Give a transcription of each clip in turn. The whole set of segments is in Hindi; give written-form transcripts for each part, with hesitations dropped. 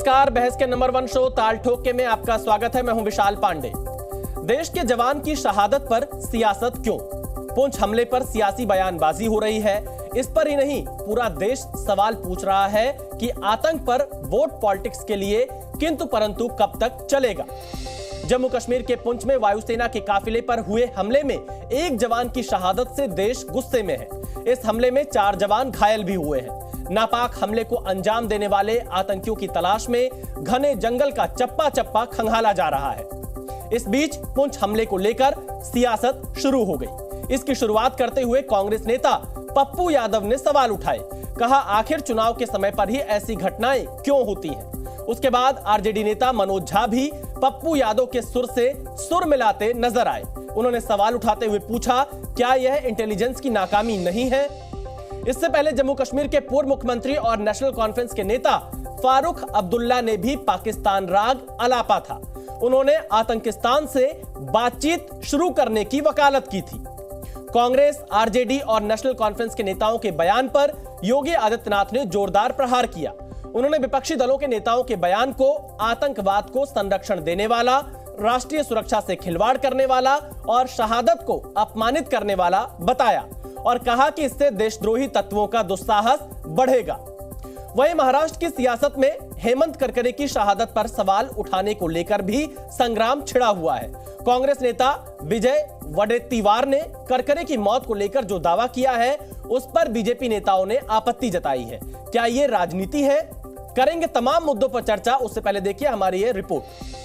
नमस्कार, बहस के नंबर 1 शो ताल ठोक के में आपका स्वागत है। मैं हूं विशाल पांडे। देश के जवान की शहादत पर सियासत क्यों? पुंछ हमले पर सियासी बयानबाजी हो रही है। इस पर ही नहीं, पूरा देश सवाल पूछ रहा है कि आतंक पर वोट पॉलिटिक्स के लिए किंतु परंतु कब तक चलेगा। जम्मू कश्मीर के पुंछ में वायुसेना के काफिले पर हुए हमले में एक जवान की शहादत से देश गुस्से में है। इस हमले में 4 जवान घायल भी हुए हैं। नापाक हमले को अंजाम देने वाले आतंकियों की तलाश में घने जंगल का चप्पा चप्पा खंगाला जा रहा है। इस बीच पुंछ हमले को लेकर सियासत शुरू हो गई। इसकी शुरुआत करते हुए कांग्रेस नेता पप्पू यादव ने सवाल उठाए। कहा, आखिर चुनाव के समय पर ही ऐसी घटनाएं क्यों होती हैं? उसके बाद आरजेडी नेता मनोज झा भी पप्पू यादव के सुर से सुर मिलाते नजर आए। उन्होंने सवाल उठाते हुए पूछा, क्या यह इंटेलिजेंस की नाकामी नहीं है? इससे पहले जम्मू कश्मीर के पूर्व मुख्यमंत्री और नेशनल कॉन्फ्रेंस के नेता फारूक अब्दुल्ला ने भी पाकिस्तान राग अलापा था। उन्होंने आतंकिस्तान से बातचीत शुरू करने की वकालत की थी। कांग्रेस, आरजेडी और नेशनल कॉन्फ्रेंस के नेताओं के बयान पर योगी आदित्यनाथ ने जोरदार प्रहार किया। उन्होंने विपक्षी दलों के नेताओं के बयान को आतंकवाद को संरक्षण देने वाला, राष्ट्रीय सुरक्षा से खिलवाड़ करने वाला और शहादत को अपमानित करने वाला बताया और कहा कि इससे देशद्रोही तत्वों का दुस्साहस बढ़ेगा। वहीं महाराष्ट्र की सियासत में हेमंत करकरे की शहादत पर सवाल उठाने को लेकर भी संग्राम छिड़ा हुआ है। कांग्रेस नेता विजय वडेत्तीवार ने करकरे की मौत को लेकर जो दावा किया है, उस पर बीजेपी नेताओं ने आपत्ति जताई है। क्या यह राजनीति है? करेंगे तमाम मुद्दों पर चर्चा। उससे पहले देखिए हमारी ये रिपोर्ट।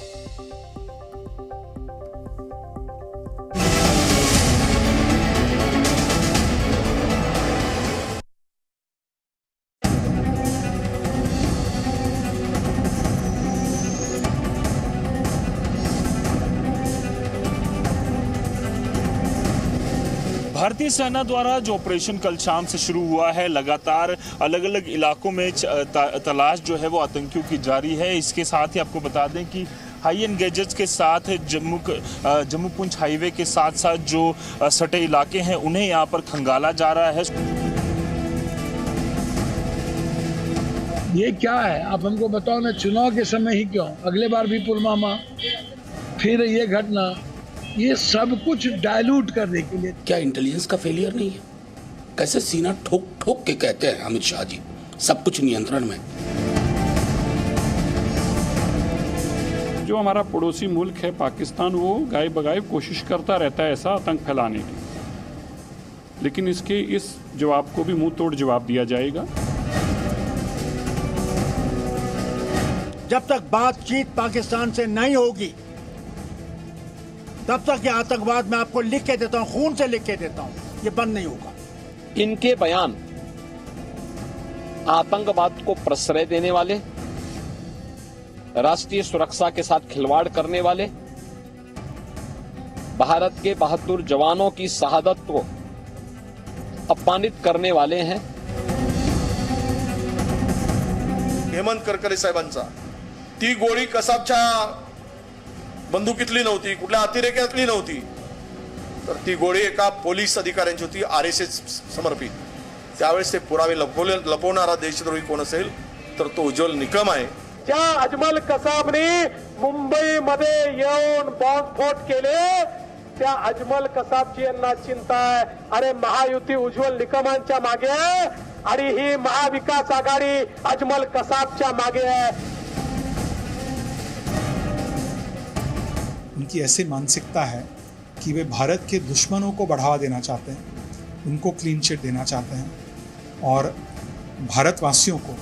भारतीय सेना द्वारा जो ऑपरेशन कल शाम से शुरू हुआ है, लगातार अलग अलग इलाकों में तलाश जो है वो आतंकियों की जारी है। इसके साथ ही आपको बता दें कि हाई एंड गैजेट्स के साथ जम्मू पुंछ हाईवे के साथ साथ जो सटे इलाके हैं उन्हें यहाँ पर खंगाला जा रहा है। ये क्या है, आप हमको बताओ ना। चुनाव के समय ही क्यों? अगले बार भी पुलवामा, फिर ये घटना, ये सब कुछ डायलूट करने के लिए। क्या इंटेलिजेंस का फेलियर नहीं है? कैसे सीना ठोक ठोक के कहते हैं अमित शाह जी, सब कुछ नियंत्रण में। जो हमारा पड़ोसी मुल्क है पाकिस्तान, वो गाय बगाए कोशिश करता रहता है ऐसा आतंक फैलाने की, लेकिन इसके इस जवाब को भी मुंह तोड़ जवाब दिया जाएगा। जब तक बातचीत पाकिस्तान से नहीं होगी तब तक ये आतंकवाद मैं आपको लिख के देता हूं, खून से लिख के देता हूं, ये बंद नहीं होगा। इनके बयान आतंकवाद को प्रश्रय देने वाले, राष्ट्रीय सुरक्षा के साथ खिलवाड़ करने वाले, भारत के 72 जवानों की शहादत को अपमानित करने वाले हैं। हेमंत करकरे साहेबांचा ती गोळी कसाबच्या बंदुकीतली नव्हती, कुठल्या अतिरेक्यातली नव्हती, तर ती गोळी एका पोलीस अधिकाऱ्यांची होती, आरएसएस समर्पित। त्यावेळेस ते पुरावे लपवणारा देशद्रोही कोण असेल तर तो उज्ज्वल निकम आहे। ज्या अजमल कसाबने मुंबईमध्ये येऊन बॉम्बस्फोट केले, त्या अजमल कसाबची यांना चिंता आहे। अरे महायुती उज्ज्वल निकमांच्या मागे आहे आणि ही महाविकास आघाडी अजमल कसाबच्या मागे आहे। उनकी ऐसी मानसिकता है कि वे भारत के दुश्मनों को बढ़ावा देना चाहते हैं, उनको क्लीन चिट देना चाहते हैं और भारतवासियों को,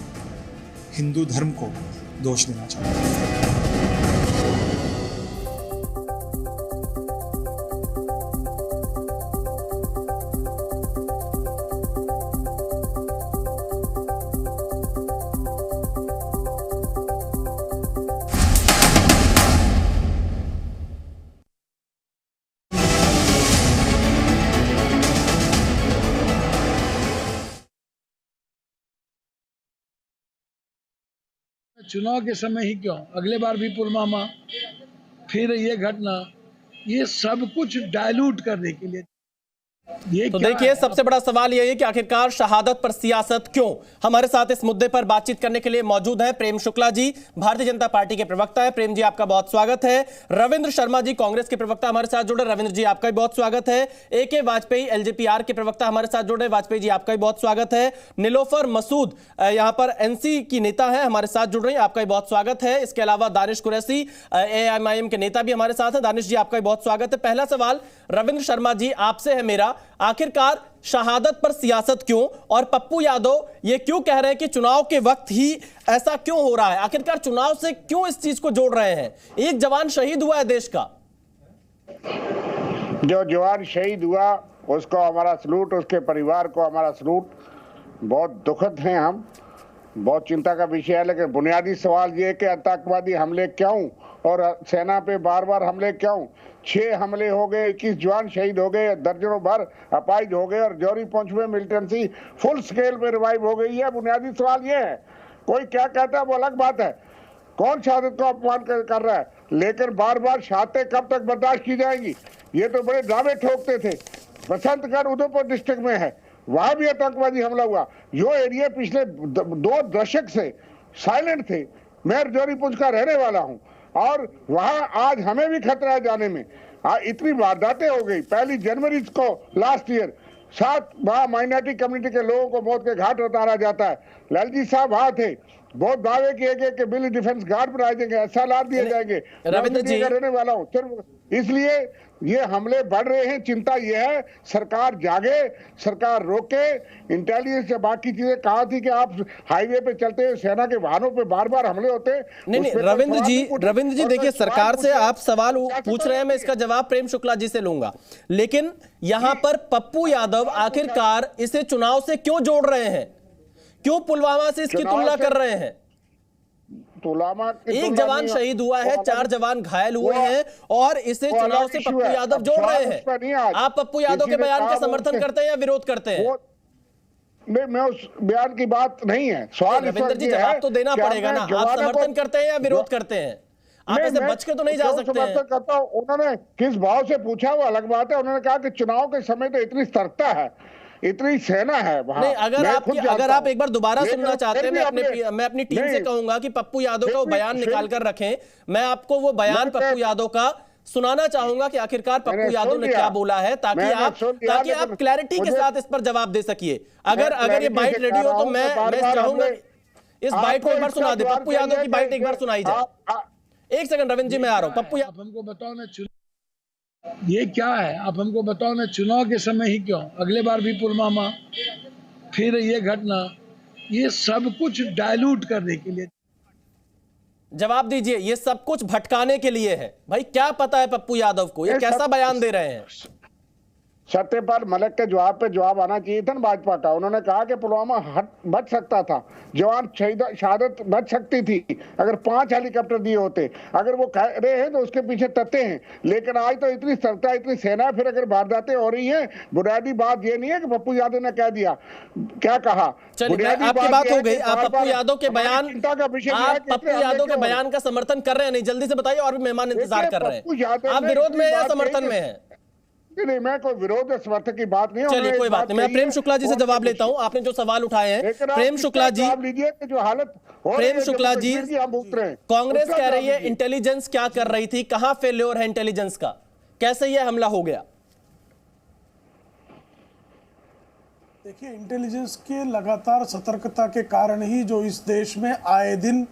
हिंदू धर्म को दोष देना चाहते हैं। चुनाव के समय ही क्यों? अगले बार भी पुलवामा, फिर ये घटना, ये सब कुछ डायलूट करने के लिए। तो देखिए, सबसे बड़ा सवाल यही है कि आखिरकार शहादत पर सियासत क्यों। हमारे साथ इस मुद्दे पर बातचीत करने के लिए मौजूद हैं प्रेम शुक्ला जी, भारतीय जनता पार्टी के प्रवक्ता है। प्रेम जी, आपका बहुत स्वागत है। रविंद्र शर्मा जी, कांग्रेस के प्रवक्ता, हमारे साथ जुड़े। रविंद्र जी, आपका भी बहुत स्वागत है। AK वाजपेयी, LJPR के प्रवक्ता, हमारे साथ जुड़े। वाजपेयी जी, आपका भी बहुत स्वागत है। नीलोफर मसूद, यहां पर NC की नेता है, हमारे साथ जुड़ रही हैं, आपका भी बहुत स्वागत है। इसके अलावा दानिश कुरैशी, AIMIM के नेता भी हमारे साथ हैं। दानिश जी, आपका भी बहुत स्वागत है। पहला सवाल रविंद्र शर्मा जी आपसे है मेरा, आखिरकार शहादत पर सियासत क्यों, और पप्पू यादव ये क्यों कह रहे हैं कि चुनाव के वक्त ही ऐसा क्यों हो रहा है? आखिरकार चुनाव से क्यों इस चीज को जोड़ रहे हैं? एक जवान शहीद हुआ है देश का। जो जवान शहीद हुआ उसको हमारा सलूट, उसके परिवार को हमारा सलूट। बहुत दुखद हैं हम, बहुत चिंता का विषय है, लेकिन बुनियादी सवाल ये है कि आतंकवादी हमले क्यों और सेना पे बार बार हमले क्यों? 6 हमले हो गए, 21 जवान शहीद हो गए, दर्जनों भर अपाहिज हो गए, और जौहरी पहुंच में मिलिटेंसी फुल स्केल पे रिवाइव हो गई है। बुनियादी सवाल ये है, कोई क्या कहता है वो अलग बात है, कौन शहादत को अपमान कर रहा है, लेकिन बार बार शहादतें कब तक बर्दाश्त की जाएंगी? ये तो बड़े दावे ठोकते थे। बसंतगढ़ उधमपुर डिस्ट्रिक्ट में है, वहां भी आतंकवादी हमला हुआ। जो एरिया पिछले 2 दशक से साइलेंट थे, मैं जौहरी पुंछ का रहने वाला हूं, और वहां आज हमें भी खतरा है जाने में। इतनी वारदातें हो गई। 1 जनवरी को लास्ट ईयर 7 वहां माइनॉरिटी कम्युनिटी के लोगों को मौत के घाट उतारा जाता है। लालजी साहब वहां थे, बहुत दावे किए गए कि बिल डिफेंस गार्ड बनाए जाएंगे, SLR दिए जाएंगे। रविंद्र जी, रहने वाला हूँ, सिर्फ इसलिए ये हमले बढ़ रहे हैं। चिंता ये है सरकार जागे, सरकार रोके। इंटेलिजेंस या बाकी चीजें कहा थी कि आप हाईवे पे चलते हैं, सेना के वाहनों पे बार बार हमले होते हैं। नहीं, रविंद्र जी देखिए, सरकार से आप सवाल पूछ रहे हैं, मैं इसका जवाब प्रेम शुक्ला जी से लूंगा, लेकिन यहां पर पप्पू यादव आखिरकार इसे चुनाव से क्यों जोड़ रहे हैं? क्यों पुलवामा से इसकी तुलना कर रहे हैं? एक जवान शहीद हुआ है, 4 जवान घायल हुए हैं, और इसे चुनाव से पप्पू यादव जोड़ रहे हैं। आप पप्पू यादव के बयान का समर्थन करते हैं या विरोध करते हैं? नहीं, मैं उस बयान की बात नहीं है। सवाल रविंद्र जी, जवाब तो देना पड़ेगा ना। आप समर्थन करते हैं या विरोध करते हैं? आप ऐसे बच के तो नहीं जा सकते हैं। करता हूं। उन्होंने किस भाव से पूछा वो अलग बात है। उन्होंने कहा कि चुनाव के समय तो इतनी सतर्कता है, इतनी सेना है वहां। नहीं, अगर आप एक बार दोबारा सुनना चाहते हैं, मैं अपनी टीम से कहूंगा कि पप्पू यादव का वो बयान निकाल कर रखें। मैं आपको वो बयान पप्पू यादव का सुनाना चाहूंगा कि आखिरकार पप्पू यादव ने क्या बोला है, ताकि आप क्लैरिटी के साथ इस पर जवाब दे सकिए। अगर ये बाइट रेडी हो तो मैं चाहूंगा इस बाइट को एक बार सुना दे। पप्पू यादव की बाइट एक बार सुनाई जाए। एक सेकंड रविंद्र जी, मैं आ रहा हूं। पप्पू यादव, हमको बताओ ना, ये क्या है? आप हमको बताओ ना, चुनाव के समय ही क्यों? अगले बार भी पुलवामा, फिर ये घटना, ये सब कुछ डायल्यूट करने के लिए। जवाब दीजिए, ये सब कुछ भटकाने के लिए है। भाई क्या पता है पप्पू यादव को, ये कैसा बयान दे रहे हैं? सत्यपाल मलिक के जवाब पे जवाब आना चाहिए था ना भाजपा का। उन्होंने कहा कि पुलवामा बच सकता था, जवान शहादत बच सकती थी अगर 5 हेलीकॉप्टर दिए होते। अगर वो कह रहे हैं तो उसके पीछे तथ्य हैं, लेकिन आज तो इतनी सत्ता, इतनी सेना, फिर अगर वारदातें हो रही हैं। बुनियादी बात ये नहीं है कि पप्पू यादव ने कह दिया, क्या कहा। चलिए, आपकी बात हो गई। आप पप्पू यादव के बयान, आप पप्पू यादव के बयान का समर्थन कर रहे हैं? नहीं, जल्दी से बताइए, और भी मेहमान इंतजार कर रहे हैं। आप विरोध में या समर्थन में हैं? नहीं, मैं कोई विरोध समर्थक की बात नहीं। चलिए, कोई बात नहीं। मैं प्रेम शुक्ला जी से जवाब लेता हूं। आपने जो सवाल उठाए हैं, प्रेम शुक्ला जी, जो हालत प्रेम शुक्ला जी, कांग्रेस कह रही है इंटेलिजेंस क्या कर रही थी, कहां फेल्योर है इंटेलिजेंस का, कैसे यह हमला हो गया? देखिए, इंटेलिजेंस के लगातार सतर्कता के कारण ही जो इस देश में आए दिन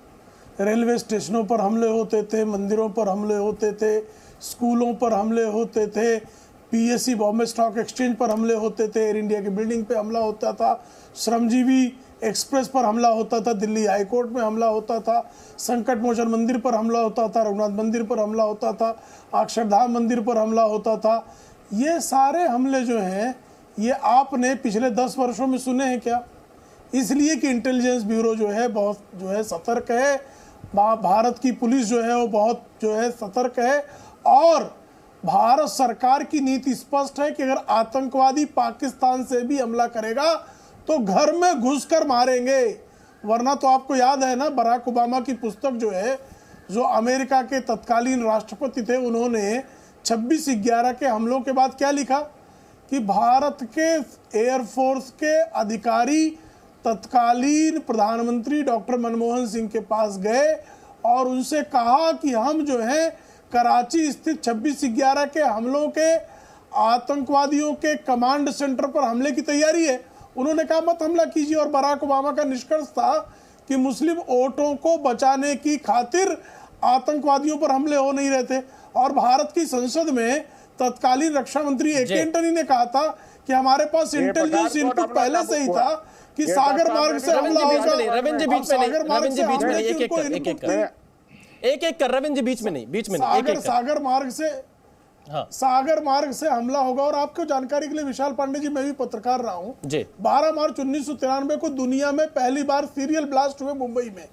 रेलवे स्टेशनों पर हमले होते थे, मंदिरों पर हमले होते थे, स्कूलों पर हमले होते थे, PSC बॉम्बे स्टॉक एक्सचेंज पर हमले होते थे, एयर इंडिया की बिल्डिंग पे हमला होता था, श्रमजीवी एक्सप्रेस पर हमला होता था, दिल्ली हाई कोर्ट में हमला होता था, संकट मोचन मंदिर पर हमला होता था, रघुनाथ मंदिर पर हमला होता था, अक्षरधाम मंदिर पर हमला होता था। ये सारे हमले जो हैं, ये आपने पिछले 10 वर्षों में सुने हैं क्या? इसलिए कि इंटेलिजेंस ब्यूरो जो है बहुत जो है सतर्क है, भारत की पुलिस जो है वो बहुत जो है सतर्क है, और भारत सरकार की नीति स्पष्ट है कि अगर आतंकवादी पाकिस्तान से भी हमला करेगा तो घर में घुसकर मारेंगे। वरना तो आपको याद है ना, बराक ओबामा की पुस्तक जो है, जो अमेरिका के तत्कालीन राष्ट्रपति थे, उन्होंने 26/11 के हमलों के बाद क्या लिखा कि भारत के एयरफोर्स के अधिकारी तत्कालीन प्रधानमंत्री डॉक्टर मनमोहन सिंह के पास गए और उनसे कहा कि हम जो है कराची स्थित 26/11 के हमलों के आतंकवादियों के कमांड सेंटर पर हमले की तैयारी है। उन्होंने कहा मत हमला कीजिए, और बराक ओबामा का निष्कर्ष था कि मुस्लिम वोटों को बचाने की खातिर आतंकवादियों पर हमले हो नहीं रहे थे। और भारत की संसद में तत्कालीन रक्षा मंत्री ए के एंटनी ने कहा था कि हमारे पास इंटेलिजेंस इनपुट पहले से ही था कि सागर मार्ग से हमला होगा। रविंद्र जी बीच में नहीं, रविंद्र जी बीच में नहीं, एक एक कर रविंद्र जी बीच में नहीं, सागर मार्ग से सागर मार्ग से हमला होगा। और आपको जानकारी के लिए विशाल पांडे जी, मैं भी पत्रकार रहा हूं। 12 मार्च 1993 को दुनिया में पहली बार सीरियल ब्लास्ट हुए मुंबई में,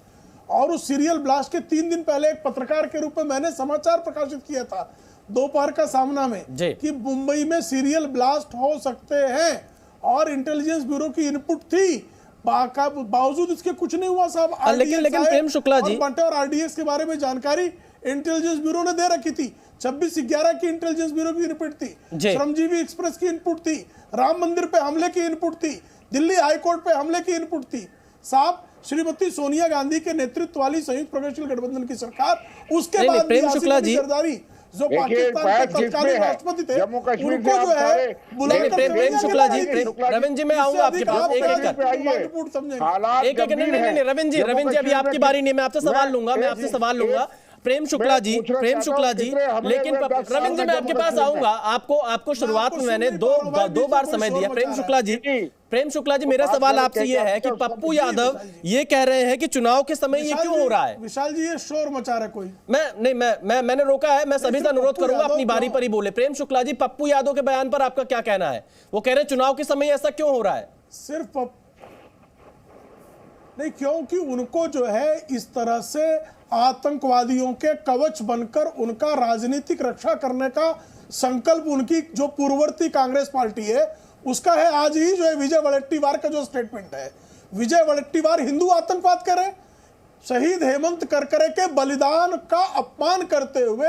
और उस सीरियल ब्लास्ट के 3 दिन पहले एक पत्रकार के रूप में मैंने समाचार प्रकाशित किया था दोपहर का सामना में कि मुंबई में सीरियल ब्लास्ट हो सकते हैं, और इंटेलिजेंस ब्यूरो की इनपुट थी। बावजूद इसके कुछ नहीं हुआ साहब। लेकिन प्रेम शुक्ला जी और आरडीएक्स के बारे में जानकारी इंटेलिजेंस ब्यूरो ने दे रखी थी। 26/11 की इंटेलिजेंस ब्यूरो की इनपुट थी, श्रमजीवी एक्सप्रेस की इनपुट थी, राम मंदिर पे हमले की इनपुट थी, दिल्ली हाईकोर्ट पे हमले की इनपुट थी। साहब श्रीमती सोनिया गांधी के नेतृत्व वाली संयुक्त प्रगतिशील गठबंधन की सरकार, उसके बाद प्रेम शुक्ला जी जो पाकिस्तान के तत्कालीन राष्ट्रपति थे उनको जो है प्रेम शुक्ला जी, रविंद्र जी मैं आऊंगा आपके पास एक रविंद्र जी अभी आपकी बारी नहीं, मैं आपसे सवाल लूंगा। प्रेम शुक्ला जी, लेकिन रविंद्र जी मैं आपके पास आऊंगा। आपको शुरुआत में मैंने दो बार समय दिया। प्रेम शुक्ला जी मेरा सवाल आपसे ये है कि पप्पू यादव ये कह रहे हैं कि चुनाव के समय ये क्यों हो रहा है? विशाल जी ये शोर मचा रहा कोई मैंने रोका है, मैं सभी से अनुरोध करूंगा अपनी बारी पर ही बोले। प्रेम शुक्ला जी, पप्पू यादव के बयान पर आपका क्या कहना है? वो कह रहे हैं चुनाव के समय ऐसा क्यों हो रहा है? सिर्फ नहीं, क्योंकि उनको जो है इस तरह से आतंकवादियों के कवच बनकर उनका राजनीतिक रक्षा करने का संकल्प उनकी जो पूर्ववर्ती कांग्रेस पार्टी है उसका है। आज ही जो है विजय वडेट्टीवार का जो स्टेटमेंट है, विजय वडेट्टीवार हिंदू आतंकवाद कर रहे, शहीद हेमंत करकरे के बलिदान का अपमान करते हुए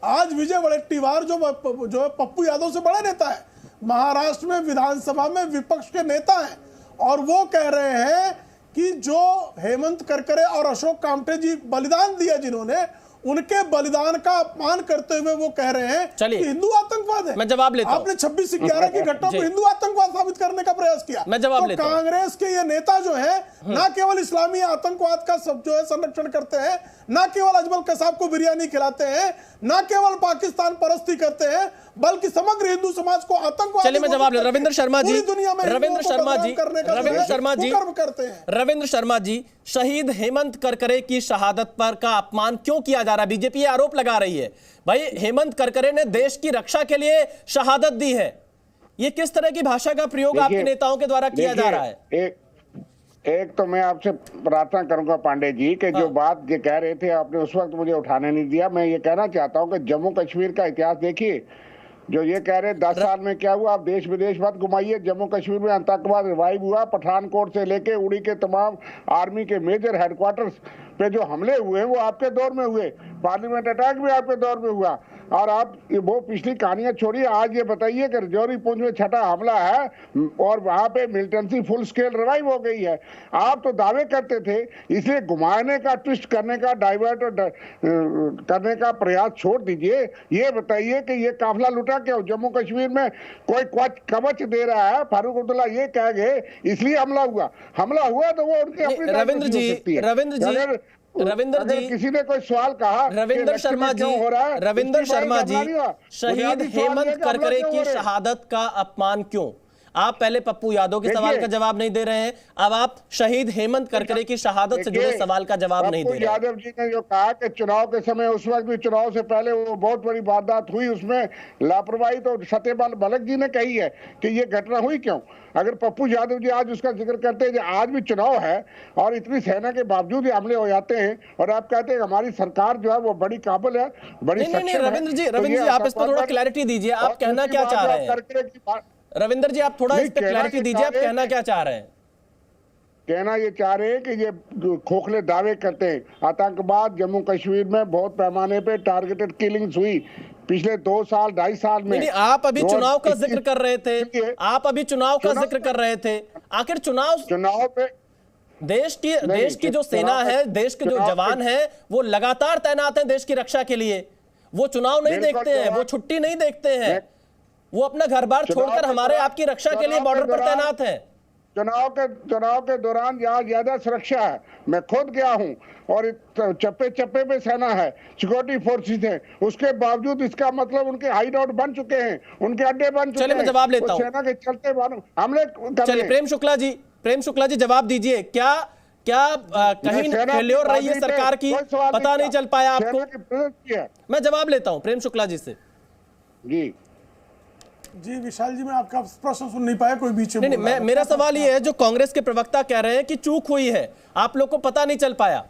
आज विजय वडेट्टीवार जो पप्पू यादव से बड़ा नेता है, महाराष्ट्र में विधानसभा में विपक्ष के नेता हैं, और वो कह रहे हैं कि जो हेमंत करकरे और अशोक कामटे जी बलिदान दिया जिन्होंने, उनके बलिदान का अपमान करते हुए वो कह रहे हैं कि हिंदू आतंकवाद है। मैं जवाब लेता हूं। आपने 26/11 की घटना को हिंदू आतंकवाद साबित करने का प्रयास किया। मैं जवाब लेता हूं। कांग्रेस के ये नेता जो है न केवल इस्लामी आतंकवाद का सब जो है संरक्षण करते हैं, न केवल अजमल कसाब को बिरयानी खिलाते हैं, न केवल पाकिस्तान परस्ती करते हैं, बल्कि समग्र हिंदू समाज को आतंकवाद। चलिए मैं जवाब ले रविंद्र शर्मा जी, रविंद्र शर्मा जी, शहीद हेमंत करकरे की शहादत पर का अपमान क्यों किया जा रहा है? बीजेपी आरोप लगा रही है भाई हेमंत करकरे ने देश की रक्षा के लिए शहादत दी है। ये किस तरह की भाषा का प्रयोग आपके नेताओं के द्वारा किया जा रहा है? एक तो मैं आपसे प्रार्थना करूंगा पांडे जी कि जो बात ये कह रहे थे आपने उस वक्त मुझे उठाने नहीं दिया। मैं ये कहना चाहता हूं कि जम्मू कश्मीर का इतिहास देखिए, जो ये कह रहे 10 साल में क्या हुआ, आप देश विदेश मत घुमाइए। जम्मू कश्मीर में आतंकवाद रिवाइव हुआ, पठानकोट से लेके उड़ी के तमाम आर्मी के मेजर हेडक्वार्टर्स पे जो हमले हुए वो आपके दौर में हुए, पार्लियामेंट अटैक भी आपके दौर में हुआ। और आप वो पिछली कहानियां छोड़िए, आज ये बताइए कि रजौरी पुंछ में 6ठा हमला है और वहां पे मिलिटेंसी फुल स्केल रिवाइव हो गई है। आप तो दावे करते थे, इसलिए घुमाने का, ट्विस्ट करने का, डाइवर्ट करने का प्रयास छोड़ दीजिए। ये बताइए कि ये काफिला लुटा क्यों? जम्मू कश्मीर में कोई कवच दे रहा है, फारूक अब्दुल्ला ये कह गए इसलिए हमला हुआ तो वो उनकी अपनी रविंद्र जी किसी ने कोई सवाल कहा, रविंद्र शर्मा जी, शहीद हेमंत करकरे की शहादत का अपमान क्यों? आप पहले पप्पू यादव के सवाल का जवाब नहीं दे रहे हैं, अब आप शहीद हेमंत करकरे की शहादत से जुड़े सवाल का जवाब नहीं दे रहे हैं। यादव जी ने जो कहा कि चुनाव के समय, उस वक्त भी चुनाव से पहले वो बहुत बड़ी वारदात हुई, उसमें लापरवाही तो सत्यपाल मलिक जी ने कही है कि ये घटना हुई क्यों। अगर पप्पू यादव जी आज उसका जिक्र करते हैं, आज भी चुनाव है और इतनी सेना के बावजूद हमले हो जाते हैं, और आप कहते हैं हमारी सरकार जो है वो बड़ी काबिल है, बड़ी नहीं, रविंद्र जी आप इस पर थोड़ा क्लैरिटी दीजिए, आप कहना क्या चाह रहे हैं? रविंद्र जी आप थोड़ा इस पर क्लैरिटी दीजिए, आप कहना क्या चाह रहे हैं? कहना ये चाह रहे हैं कि ये खोखले दावे करते हैं। आतंकवाद जम्मू कश्मीर में बहुत पैमाने पे टारगेटेड किलिंग्स हुई, पिछले 2 साल 2.5 साल में। नहीं, आप अभी चुनाव का जिक्र कर रहे थे, आप अभी चुनाव का जिक्र कर रहे थे। आखिर चुनाव पे देश की जो सेना है, देश के जो जवान हैं, वो लगातार तैनात हैं देश की रक्षा के लिए। वो चुनाव नहीं देखते हैं, वो छुट्टी नहीं देखते हैं, वो अपना घर बार छोड़कर हमारे आपकी रक्षा के लिए बॉर्डर पर तैनात हैं। चुनाव के दौरान यहाँ ज्यादा सुरक्षा है, मैं खुद गया हूँ और चप्पे चप्पे पे सेना है, सिक्योरिटी फोर्सेस हैं, उसके बावजूद इसका मतलब उनके हाइड आउट बन चुके हैं, उनके अड्डे बन चुके हैं। चलिए मैं जवाब लेता हूँ, सेना के चलते हमले। चलिए प्रेम शुक्ला जी जवाब दीजिए। क्या कहीं फेल्योर रही है सरकार की, पता नहीं चल पाया आपको? मैं जवाब लेता हूं प्रेम शुक्ला जी से। जी विशाल जी, मैं आपका प्रश्न सुन नहीं पाया, कोई बीच में नहीं, मेरा सवाल ये है, जो कांग्रेस के प्रवक्ता कह रहे हैं कि चूक हुई है, आप लोग को पता नहीं चल पाया।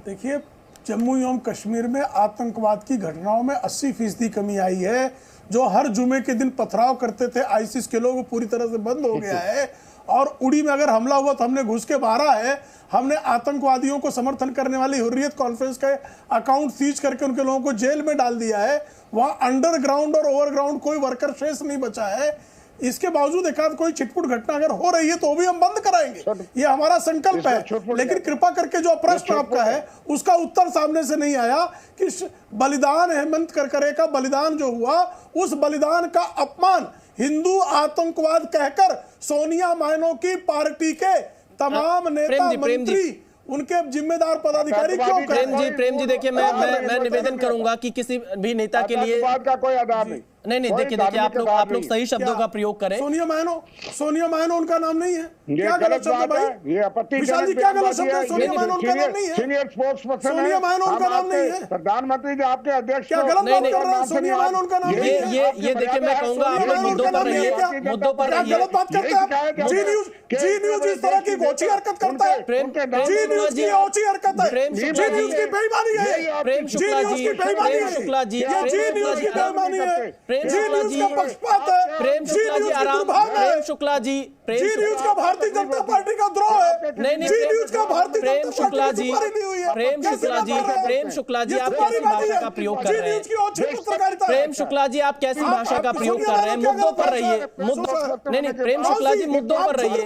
देखिए, जम्मू एवं कश्मीर में आतंकवाद की घटनाओं में 80% कमी आई है। जो हर जुमे के दिन पथराव करते थे आईसिस के लोग, वो पूरी तरह से बंद हो गया है। और उड़ी में अगर हमला हुआ तो हमने घुस के मारा है। हमने आतंकवादियों को समर्थन करने वाली हुर्रियत कॉन्फ्रेंस के अकाउंट सीज करके उनके लोगों को जेल में डाल दिया है। वहां अंडरग्राउंड और ओवरग्राउंड कोई वर्कर शेष नहीं बचा है। इसके बावजूद एकाध कोई छिटपुट घटना अगर हो रही है तो भी हम बंद कराएंगे, ये हमारा संकल्प है। लेकिन कृपा करके जो प्रश्न आपका है उसका उत्तर सामने से नहीं आया कि बलिदान, हेमंत करकरे का बलिदान जो हुआ, उस बलिदान का अपमान हिंदू आतंकवाद कहकर सोनिया मायनो की पार्टी के तमाम नेता मंत्री, उनके जिम्मेदार पदाधिकारी क्यों कर रहे हैं? प्रेम जी देखिए, मैं निवेदन करूंगा कि किसी भी नेता के लिए का कोई आधार नहीं। नहीं, देखिए आप लोग सही शब्दों का प्रयोग करें। सोनिया मायनो उनका नाम नहीं है। क्या गलत शब्द है? ये विशाल जी, क्या गलत शब्द है? सोनिया मायनो उनका नाम नहीं है। सीनियर स्पोक्स पर्सन सोनिया मायनो उनका नाम नहीं है। प्रधानमंत्री जी आपके अध्यक्ष, क्या गलत बात कर रहे हैं? सोनिया मायनो उनका नाम नहीं है। ये देखिए, मैं कहूंगा आप लोग मुद्दों पर रहिए, मुद्दों पर रहिए। गलत बात करते हैं। जी न्यूज इस तरह की गोची हरकत करता है। जी न्यूज की ओची हरकत है। जी न्यूज की बेईमानी है। प्रेम शुक्ला जी, प्रेम शुक्ला जी, जी न्यूज की बेईमानी है। प्रेम शुक्ला जी, पक्षपात है। प्रेम शुक्ला जी, जी न्यूज का भारतीय जनता पार्टी का द्रोह है। नहीं, जी न्यूज का भारतीय प्रेम शुक्ला जी, प्रेम शुक्ला जी, आप कैसी भाषा का प्रयोग कर रहे हैं? प्रेम शुक्ला जी, आप कैसी भाषा का प्रयोग कर रहे हैं? मुद्दों पर रहिए, मुद्दों। नहीं, प्रेम शुक्ला जी मुद्दों पर रहिए।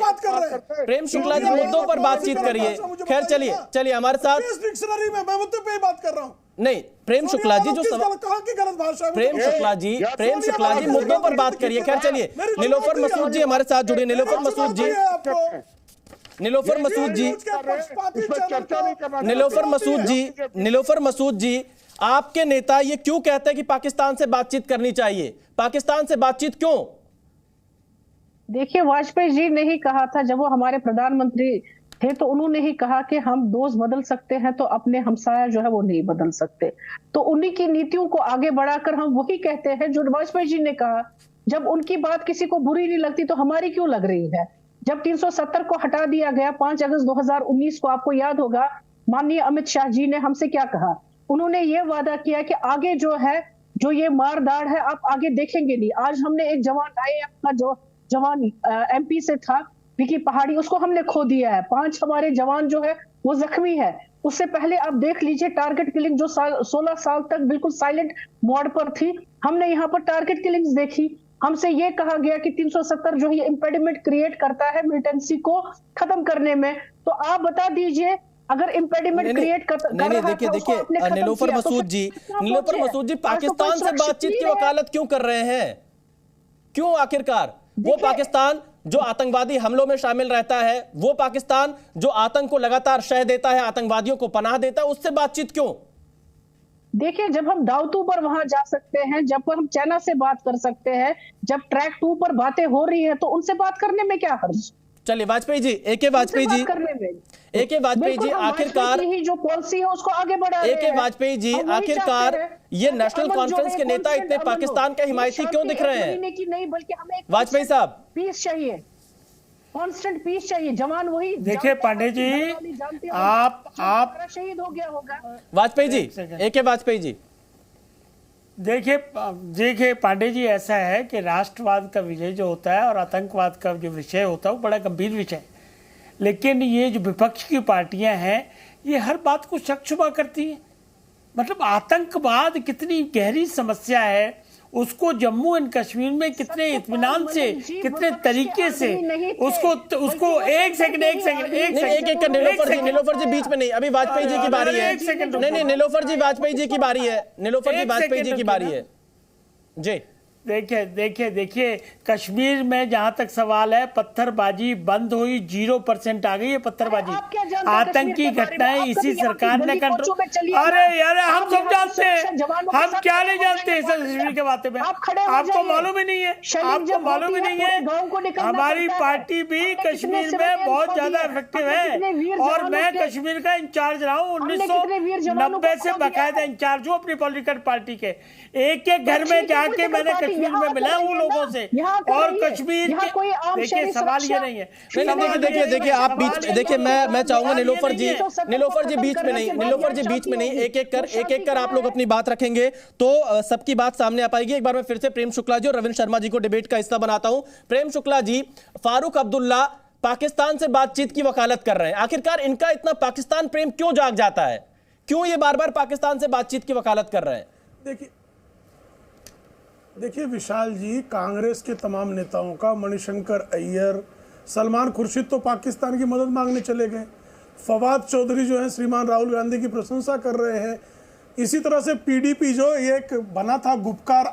प्रेम शुक्ला जी मुद्दों पर बातचीत करिए। खैर चलिए हमारे साथ डिक्शनरी में मैं मुद्दे पे ही बात कर रहा हूँ। नहीं, प्रेम शुक्ला जी, जो कहाँ की गलत भाषा है? प्रेम शुक्ला जी मुद्दों पर बात करिए। खैर चलिए, नीलोफर मसूद जी हमारे साथ जुड़े। नीलोफर मसूद जी, आपके नेता ये क्यों कहते हैं कि पाकिस्तान से बातचीत करनी चाहिए? पाकिस्तान से बातचीत क्यों? देखिए, वाजपेयी जी ने ही कहा था, जब वो हमारे प्रधानमंत्री थे तो उन्होंने ही कहा कि हम दोस्त बदल सकते हैं तो अपने हमसाया जो है वो नहीं बदल सकते। तो उन्हीं की नीतियों को आगे बढ़ाकर हम वही कहते हैं जो वाजपेयी जी ने कहा। जब उनकी बात किसी को बुरी नहीं लगती तो हमारी क्यों लग रही है? जब 370 को हटा दिया गया 5 अगस्त 2019 को, आपको याद होगा माननीय अमित शाह जी ने हमसे क्या कहा? उन्होंने ये वादा किया कि आगे जो है, जो ये मारदाड़ है, आप आगे देखेंगे नहीं। आज हमने एक जवान IAF का जो जवान MP से था, विकी पहाड़ी, उसको हमने खो दिया है। 5 हमारे जवान जो है वो जख्मी है। उससे पहले आप देख लीजिए टारगेट किलिंग जो 16 साल तक बिल्कुल साइलेंट मोड पर थी, हमने यहाँ पर टारगेट किलिंग्स देखी। हमसे ये कहा गया कि 370 जो है इम्पेडिमेंट क्रिएट करता है मिलिटेंसी को खत्म करने में। तो आप बता दीजिए, अगर इम्पेडिमेंट क्रिएट कर रहा है, देखिए नीलोफर मसूद जी पाकिस्तान से बातचीत की वकालत क्यों कर रहे हैं? क्यों आखिरकार? वो पाकिस्तान जो आतंकवादी हमलों में शामिल रहता है, वो पाकिस्तान जो आतंक को लगातार शह देता है, आतंकवादियों को पनाह देता है, उससे बातचीत क्यों? देखिए, जब हम दावतू पर वहां जा सकते हैं, जब हम चाइना से बात कर सकते हैं, जब ट्रैक 2 पर बातें हो रही है, तो उनसे बात करने में क्या हर्ज? चलिए वाजपेयी जी, AK वाजपेयी जी आखिरकार जो पॉलिसी है उसको आगे बढ़ा रहे हैं। AK वाजपेयी जी आखिरकार ये नेशनल कॉन्फ्रेंस के नेता इतने पाकिस्तान के हिमायती क्यों दिख रहे हैं? नहीं, बल्कि हमें वाजपेयी साहब पीस चाहिए, कांस्टेंट पीस चाहिए। जवान वही। देखिए पांडे जी, आप शहीद हो गया होगा। वाजपेयी जी, AK वाजपेयी जी, देखिए पांडे जी, ऐसा है कि राष्ट्रवाद का विजय जो होता है और आतंकवाद का जो विषय होता है वो बड़ा गंभीर विषय है। लेकिन ये जो विपक्ष की पार्टियां हैं, ये हर बात को शक शुबा करती हैं। मतलब आतंकवाद कितनी गहरी समस्या है, उसको जम्मू एंड कश्मीर में कितने इत्मीनान से, कितने तरीके से उसको एक सेकंड नीलोफर जी बीच में नहीं, अभी वाजपेयी जी की बारी है। नहीं, नीलोफर जी वाजपेयी जी की बारी है, नीलोफर जी वाजपेयी जी की बारी है जी। देखिए कश्मीर में जहां तक सवाल है, पत्थरबाजी बंद हुई, 0% आ गई है पत्थरबाजी। आतंकी घटनाएं इसी सरकार ने कंट्रोल। अरे यार हम सब जानते हैं, हम क्या नहीं जानते हैं कश्मीर के बारे में, आपको मालूम ही नहीं है, आपको मालूम ही नहीं है। हमारी पार्टी भी कश्मीर में बहुत ज्यादा इफेक्टिव है और मैं कश्मीर का इंचार्ज रहा हूँ 1990 से बकायदा इंचार्ज हूँ अपनी पॉलिटिकल पार्टी के। एक एक घर में जाके मैंने कश्मीर में मिला हूँ लोगों से, और कश्मीर के देखिए सवाल ये नहीं है। देखिए आप बीच, देखिए मैं चाहूंगा नीलोफर जी बीच में नहीं, नीलोफर जी बीच में नहीं, एक एक कर आप लोग अपनी बात रखेंगे तो सबकी बात सामने आ पाएगी। एक बार मैं फिर से प्रेम शुक्ला जी और रविंद्र शर्मा जी को डिबेट का हिस्सा बनाता हूं। प्रेम शुक्ला जी, फारूक अब्दुल्ला पाकिस्तान से बातचीत की वकालत कर रहे हैं, आखिरकार इनका इतना पाकिस्तान प्रेम क्यों जाग जाता है, क्यों ये बार बार पाकिस्तान से बातचीत की वकालत कर रहे हैं? देखिए विशाल जी, कांग्रेस के तमाम नेताओं का, मणिशंकर अय्यर, सलमान खुर्शीद तो पाकिस्तान की मदद मांगने चले गए, फवाद चौधरी जो है श्रीमान राहुल गांधी की प्रशंसा कर रहे हैं। इसी तरह से पीडीपी जो एक बना था गुपकार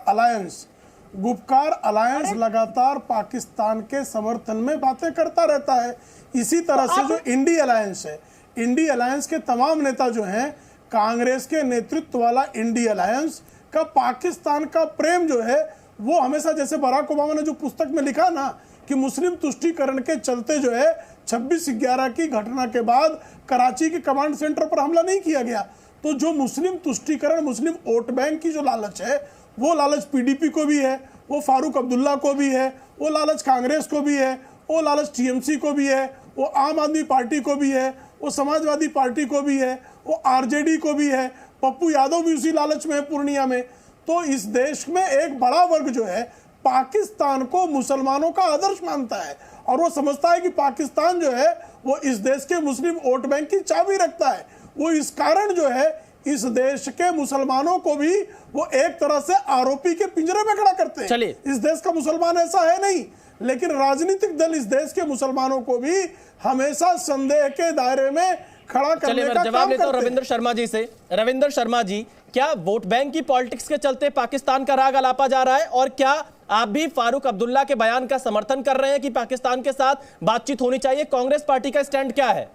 अलायंस लगातार पाकिस्तान के समर्थन में बातें करता रहता है। इसी तरह से जो इंडी अलायंस है, इंडी अलायंस के तमाम नेता जो हैं, कांग्रेस के नेतृत्व वाला इंडी अलायंस का पाकिस्तान का प्रेम जो है वो हमेशा, जैसे बराक ओबामा ने जो पुस्तक में लिखा ना कि मुस्लिम तुष्टीकरण के चलते जो है 26/11 की घटना के बाद कराची के कमांड सेंटर पर हमला नहीं किया गया, तो जो मुस्लिम तुष्टीकरण, मुस्लिम वोट बैंक की जो लालच है, वो लालच पीडीपी को भी है, वो फारूक अब्दुल्ला को भी है, वो लालच कांग्रेस को भी है, वो लालच टीएमसी को भी है, वो आम आदमी पार्टी को भी है, वो समाजवादी पार्टी को भी है, वो आरजेडी को भी है, पप्पू यादव भी उसी लालच में है पूर्णिया में। तो इस देश में एक बड़ा वर्ग जो है पाकिस्तान को मुसलमानों का आदर्श मानता है और वो समझता है कि पाकिस्तान जो है वो इस देश के मुस्लिम वोट बैंक की चाबी रखता है। वो इस कारण जो है इस देश के मुसलमानों को भी वो एक तरह से आरोपी के पिंजरे में खड़ा करते हैं। इस देश का मुसलमान ऐसा है नहीं, लेकिन राजनीतिक दल इस देश के मुसलमानों को भी हमेशा संदेह के दायरे में खड़ा करने का जवाब लेता हूं रविंद्र शर्मा जी से। रविंद्र शर्मा जी, क्या वोट बैंक की पॉलिटिक्स के चलते पाकिस्तान का राग अलापा जा रहा है, और क्या आप भी फारूक अब्दुल्ला के बयान का समर्थन कर रहे हैं कि पाकिस्तान के साथ बातचीत होनी चाहिए? कांग्रेस पार्टी का स्टैंड क्या है?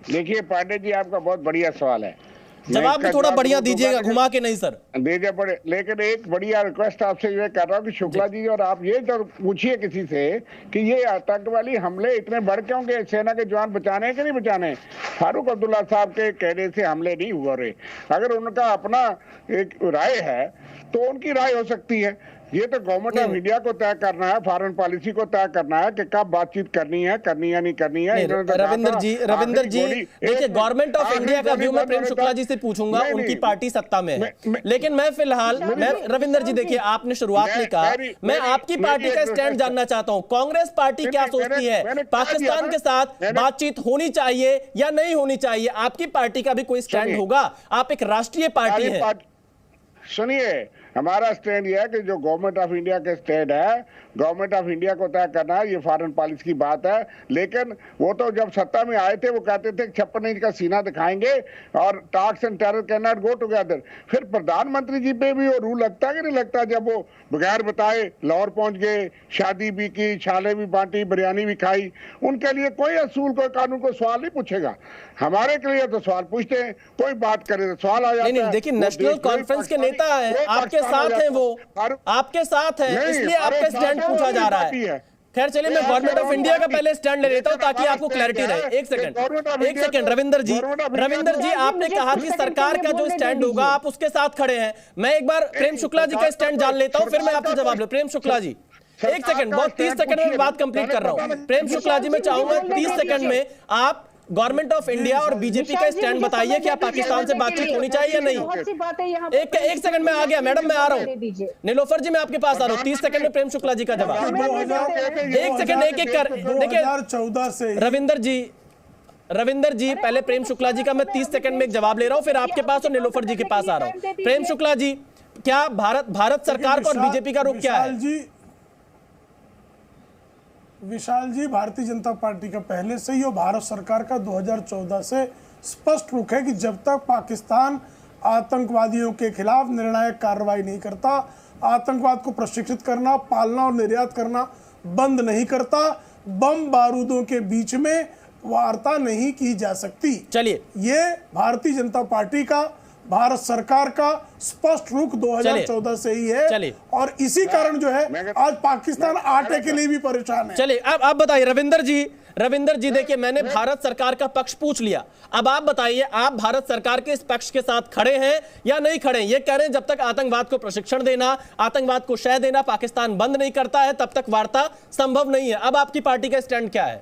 देखिए पांडे जी, आपका बहुत बढ़िया सवाल है, जवाब भी थोड़ा बढ़िया दीजिएगा, घुमा के नहीं सर। दीजिए पड़े, लेकिन एक बढ़िया रिक्वेस्ट आपसे ये कर रहा हूँ कि शुक्ला जी और आप ये तो पूछिए किसी से कि ये आतंकवादी हमले इतने बढ़ क्यों गए, सेना के जवान बचाने हैं कि नहीं बचाने? फारूक अब्दुल्ला साहब के कहने से हमले नहीं हुआ रहे। अगर उनका अपना एक राय है तो उनकी राय हो सकती है, ये तो गवर्नमेंट ऑफ इंडिया को तय करना है, फॉरेन पॉलिसी को तय करना है कि कब बातचीत करनी है या नहीं करनी है। रविंद्र जी देखिए, गवर्नमेंट ऑफ इंडिया का व्यू मैं प्रेम शुक्ला जी से पूछूंगा, उनकी पार्टी सत्ता में है, लेकिन मैं फिलहाल रविंद्र जी देखिए, आपने शुरुआत में कहा, मैं आपकी पार्टी का स्टैंड जानना चाहता हूं। कांग्रेस पार्टी क्या सोचती है, पाकिस्तान के साथ बातचीत होनी चाहिए या नहीं होनी चाहिए? आपकी पार्टी का भी कोई स्टैंड होगा, आप एक राष्ट्रीय पार्टी है। सुनिए, हमारा स्टैंड यह है कि जो गवर्नमेंट ऑफ इंडिया के स्टैंड है, गवर्नमेंट ऑफ इंडिया को तय करना है, ये फॉरेन पॉलिसी की बात है। लेकिन वो तो जब सत्ता में आए थे वो कहते थे 56 इंच का सीना दिखाएंगे और talks and terror can not go together. फिर प्रधानमंत्री जी पे भी वो रूल लगता है कि नहीं लगता? जब वो बगैर बताए लाहौर पहुंच गए, शादी भी की, छाले भी बांटी, बिरयानी भी खाई, उनके लिए कोई असूल, कोई कानून, कोई सवाल नहीं पूछेगा। हमारे के लिए तो सवाल पूछते हैं, कोई बात करे तो सवाल आ जाता है। देखिए, नेशनल कॉन्फ्रेंस के नेता है, आपके साथ हैं, वो आपके साथ है, इसलिए आपका स्टैंड पूछा जा रहा है। खैर चलिए, मैं गवर्नमेंट ऑफ इंडिया का पहले स्टैंड ले लेता हूं ताकि आपको क्लैरिटी रहे। एक सेकंड रविंद्र जी, आपने कहा कि सरकार का जो स्टैंड होगा आप उसके साथ खड़े हैं। मैं एक बार प्रेम शुक्ला जी का स्टैंड जान लेता हूं, फिर मैं आपसे जवाब लूं। प्रेम शुक्ला जी, एक सेकंड, बहुत 30 सेकंड में बात कंप्लीट कर रहा हूं। प्रेम शुक्ला जी, मैं चाहूंगा 30 सेकंड में आप गवर्नमेंट ऑफ इंडिया और बीजेपी का स्टैंड बताइए, क्या पाकिस्तान से बातचीत होनी चाहिए या नहीं? एक सेकंड में आ गया मैडम, मैं आ रहा हूँ। नीलोफर जी, मैं आपके पास आ रहा हूँ। 30 सेकंड में प्रेम शुक्ला जी का जवाब। एक सेकंड, एक कर देखिए 2014 से रविंद्र जी, रविंदर जी, पहले प्रेम शुक्ला जी का मैं 30 सेकंड में एक जवाब ले रहा हूं, फिर आपके पास और नीलोफर जी के पास आ रहा हूं। प्रेम शुक्ला जी, क्या भारत सरकार का और बीजेपी का रुख क्या है? विशाल जी, भारतीय जनता पार्टी का पहले से ही और भारत सरकार का 2014 से स्पष्ट रुख है कि जब तक पाकिस्तान आतंकवादियों के खिलाफ निर्णायक कार्रवाई नहीं करता, आतंकवाद को प्रशिक्षित करना, पालना और निर्यात करना बंद नहीं करता, बम बारूदों के बीच में वार्ता नहीं की जा सकती। चलिए, ये भारतीय जनता पार्टी का, भारत सरकार का स्पष्ट रुख 2014 से ही है और इसी कारण जो है आज पाकिस्तान आटे के लिए भी परेशान है। चलिए, अब आप बताइए रविंदर जी, देखिए मैंने भारत सरकार का पक्ष पूछ लिया, अब आप बताइए, आप भारत सरकार के इस पक्ष के साथ खड़े हैं या नहीं खड़े? ये कह रहे हैं जब तक आतंकवाद को प्रशिक्षण देना, आतंकवाद को शह देना पाकिस्तान बंद नहीं करता है, तब तक वार्ता संभव नहीं है। अब आपकी पार्टी का स्टैंड क्या है?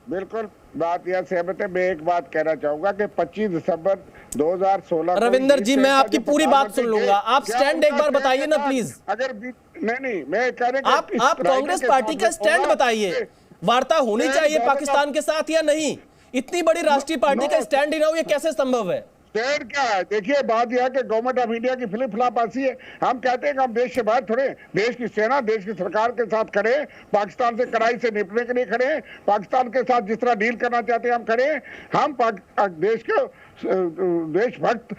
बिल्कुल बात यह सहमत है। मैं एक बात कहना चाहूंगा कि 25 दिसंबर 2016 रविंदर जी, मैं आपकी पूरी बात सुन लूंगा, आप स्टैंड एक बार बताइए ना प्लीज। अगर नहीं, मैं कह रहा आप कांग्रेस पार्टी का स्टैंड बताइए, वार्ता होनी चाहिए पाकिस्तान के साथ या नहीं? इतनी बड़ी राष्ट्रीय पार्टी का स्टैंड ही ना हो, ये कैसे संभव है? स्टैंड क्या है? देखिए, बात यह है कि गवर्नमेंट ऑफ इंडिया की फ्लिप फ्लॉपबाजी है। हम कहते हैं कि हम देश से बाहर थोड़े, देश की सेना, देश की सरकार के साथ खड़े, पाकिस्तान से कड़ाई से निपटने के लिए खड़े, पाकिस्तान के साथ जिस तरह डील करना चाहते हैं हम खड़े। हम देश के देशभक्त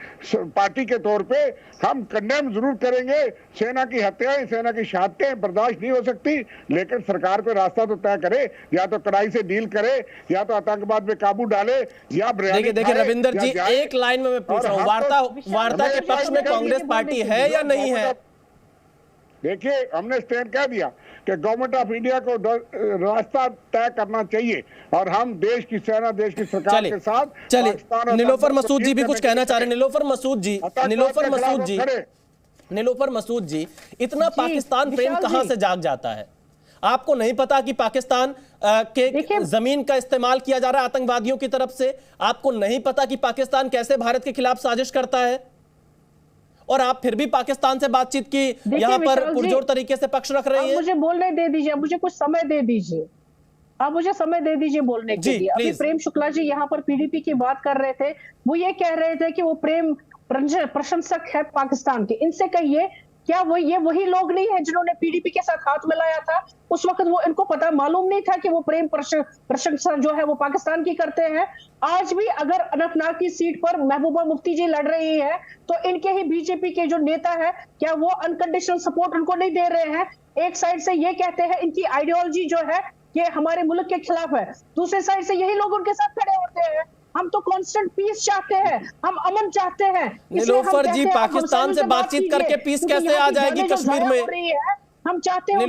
पार्टी के तौर पे हम कंडेम जरूर करेंगे। सेना की हत्याएं, सेना की शहादतें बर्दाश्त नहीं हो सकती, लेकिन सरकार पे रास्ता तो तय करे, या तो कड़ाई से डील करे, या तो आतंकवाद पे काबू डाले, या देखिए रविंदर जी, एक लाइन में मैं पूछ रहा हूँ, वार्ता के पक्ष में कांग्रेस पार्टी है या नहीं है? देखिए, हमने स्टैंड कह दिया कि गवर्नमेंट ऑफ इंडिया को रास्ता तय करना चाहिए और हम देश की सेना, देश की सरकार के साथ। चलिए, नीलोफर मसूद जी भी कुछ कहना चाह रहे हैं। नीलोफर मसूद जी, इतना पाकिस्तान प्रेम कहां से जाग जाता है? आपको नहीं पता कि पाकिस्तान के जमीन का इस्तेमाल किया जा रहा है आतंकवादियों की तरफ से? आपको नहीं पता कि पाकिस्तान कैसे भारत के खिलाफ साजिश करता है? और आप फिर भी पाकिस्तान से बातचीत की यहाँ पर पुरजोर तरीके से पक्ष रख रही हैं। मुझे बोलने दे दीजिए, मुझे कुछ समय दे दीजिए, आप मुझे समय दे दीजिए बोलने के लिए। अभी प्रेम शुक्ला जी यहाँ पर पीडीपी की बात कर रहे थे, वो ये कह रहे थे कि वो प्रेम प्रशंसक है पाकिस्तान के। इनसे कहिए, क्या ये वही लोग नहीं है जिन्होंने पीडीपी के साथ हाथ मिलाया था? उस वक्त वो इनको पता मालूम नहीं था कि वो प्रेम प्रशंसा जो है वो पाकिस्तान की करते हैं। आज भी अगर अनंतनाग की सीट पर महबूबा मुफ्ती जी लड़ रही है तो इनके ही बीजेपी के जो नेता है, क्या वो अनकंडीशनल सपोर्ट उनको नहीं दे रहे हैं? एक साइड से ये कहते हैं इनकी आइडियोलॉजी जो है ये हमारे मुल्क के खिलाफ है, दूसरे साइड से यही लोग उनके साथ खड़े होते हैं। हम तो कांस्टेंट पीस चाहते हैं, हम अमन चाहते हैं। नीलोफर जी, पाकिस्तान से बातचीत करके पीस कैसे आ जाएगी कश्मीर में? हम चाहते हैं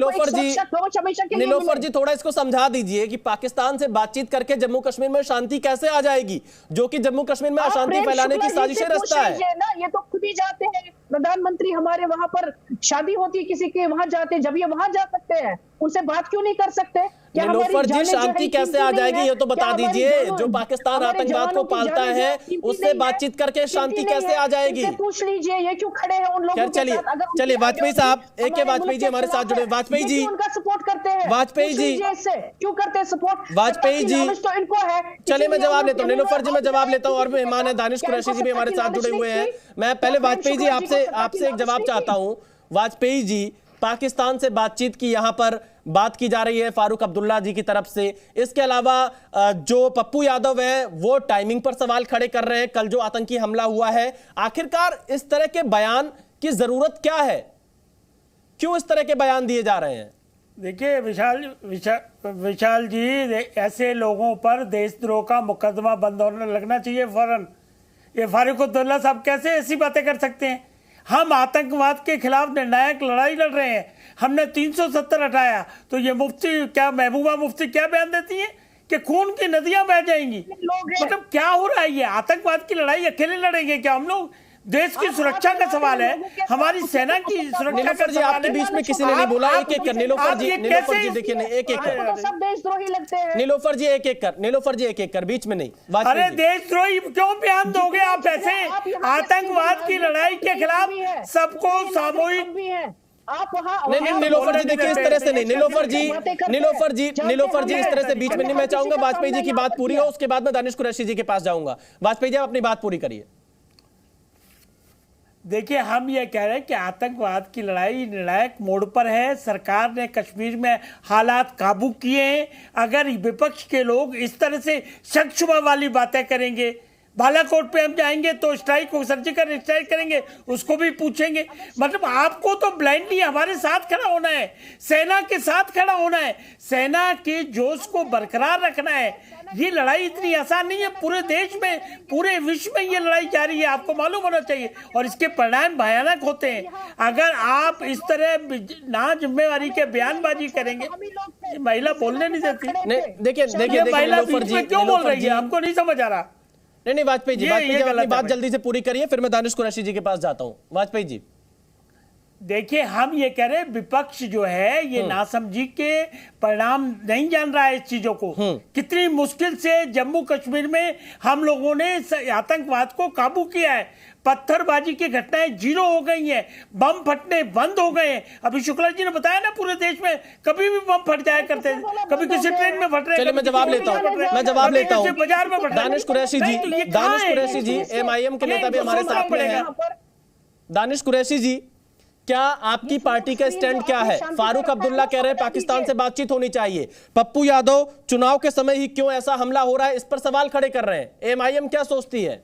नीलोफर जी थोड़ा इसको समझा दीजिए कि पाकिस्तान से बातचीत करके जम्मू कश्मीर में शांति कैसे आ जाएगी, जो कि जम्मू कश्मीर में अशांति फैलाने की साजिशें रचता है। ये तो खुद ही जाते हैं, प्रधानमंत्री हमारे वहां पर शादी होती है किसी के, वहां जाते हैं। जब ये वहां जा सकते हैं, उनसे बात क्यों नहीं कर सकते? नीलोफर जी, शांति कैसे आ जाएगी ये तो बता दीजिए। जो पाकिस्तान आतंकवाद को पालता है उससे बातचीत करके शांति कैसे आ जाएगी? पूछ लीजिए ये क्यों खड़े हैं उन लोगों के साथ। चलिए वाजपेयी साहब, एक वाजपेयी जी हमारे साथ जुड़े। वाजपेयी जी उनका सपोर्ट करते हैं, वाजपेयी जी क्यों करते हैं सपोर्ट? वाजपेयी जी तो इनको है। चलिए मैं जवाब लेता हूँ, नीलोफर जी मैं जवाब लेता हूँ, और मेहमान है दानिश कुरैशी जी भी हमारे साथ जुड़े हुए हैं। मैं पहले वाजपेयी जी आपसे एक जवाब चाहता हूँ। वाजपेयी जी, पाकिस्तान से बातचीत की यहाँ पर बात की जा रही है फारूक अब्दुल्ला जी की तरफ से। इसके अलावा जो पप्पू यादव है वो टाइमिंग पर सवाल खड़े कर रहे हैं। कल जो आतंकी हमला हुआ है, आखिरकार इस तरह के बयान की जरूरत क्या है? क्यों इस तरह के बयान दिए जा रहे हैं? देखिए विशाल जी, ऐसे लोगों पर देशद्रोह का मुकदमा बंद होने लगना चाहिए फौरन। ये फारूक अब्दुल्ला साहब कैसे ऐसी बातें कर सकते हैं? हम आतंकवाद के खिलाफ निर्णायक लड़ाई लड़ रहे हैं, हमने 370 हटाया, तो ये मुफ्ती क्या, महबूबा मुफ्ती क्या बयान देती है कि खून की नदियां बह जाएंगी? मतलब क्या हो रहा है? ये आतंकवाद की लड़ाई अकेले लड़ेंगे क्या हम लोग? देश की सुरक्षा का सवाल है, हमारी सेना की सुरक्षा का सवाल है। आपके बीच में किसी ने नहीं बोला एक एक कर। नीलोफर जी देखिए, एक एक कर। सब देशद्रोही लगते हैं। नीलोफर जी एक एक कर, नीलोफर जी एक एक कर, बीच में नहीं। अरे देशद्रोही क्यों बयान दोगे आप ऐसे? आतंकवाद की लड़ाई के खिलाफ सबको सामूहिक आप वहाँ नहीं नीलोफर जी देखिए इस तरह से नहीं, नीलोफर जी इस तरह से बीच में नहीं, मैं चाहूंगा वाजपेयी जी की बात पूरी हो, उसके बाद मैं दानिश कुरैशी जी के पास जाऊंगा। वाजपेयी जी आप अपनी बात पूरी करिए। देखिए, हम ये कह रहे हैं कि आतंकवाद की लड़ाई निर्णायक मोड़ पर है। सरकार ने कश्मीर में हालात काबू किए हैं। अगर विपक्ष के लोग इस तरह से शक शुबा वाली बातें करेंगे, बालाकोट पे हम जाएंगे तो स्ट्राइक को सर्जिकल स्ट्राइक करेंगे, उसको भी पूछेंगे। मतलब आपको तो ब्लाइंडली हमारे साथ खड़ा होना है, सेना के साथ खड़ा होना है, सेना के जोश को बरकरार रखना है। ये लड़ाई इतनी आसान नहीं है। पूरे देश में, पूरे विश्व में ये लड़ाई जारी है, आपको मालूम होना चाहिए, और इसके परिणाम भयानक होते हैं। अगर आप इस तरह ना जिम्मेवारी के बयानबाजी करेंगे, महिला बोलने नहीं देती। देखिए महिला बीच में क्यों बोल रही है, आपको नहीं समझ आ रहा। नहीं वाजपेयी जी अपनी बात जल्दी से पूरी करिए, फिर मैं दानिश कुरैशी जी के पास जाता हूं। वाजपेयी जी देखिए, हम ये कह रहे हैं विपक्ष जो है ये नासमझी के परिणाम नहीं जान रहा है इस चीजों को। कितनी मुश्किल से जम्मू कश्मीर में हम लोगों ने आतंकवाद को काबू किया है। पत्थरबाजी की घटनाएं जीरो हो गई हैं, बम फटने बंद हो गए हैं। अभी शुक्ला जी ने बताया ना, पूरे देश में कभी भी बम फट जाया करते हैं, कभी किसी ट्रेन में फट रहे। चलिए मैं जवाब लेता हूं बाजार में फट। दानिश कुरैशी जी एमआईएम के नेता भी हमारे साथ में हैं। दानिश कुरैशी जी, क्या आपकी पार्टी का स्टैंड क्या है? फारूक अब्दुल्ला कह रहे हैं पाकिस्तान से बातचीत होनी चाहिए, पप्पू यादव चुनाव के समय ही क्यों ऐसा हमला हो रहा है इस पर सवाल खड़े कर रहे हैं। एमआईएम क्या सोचती है?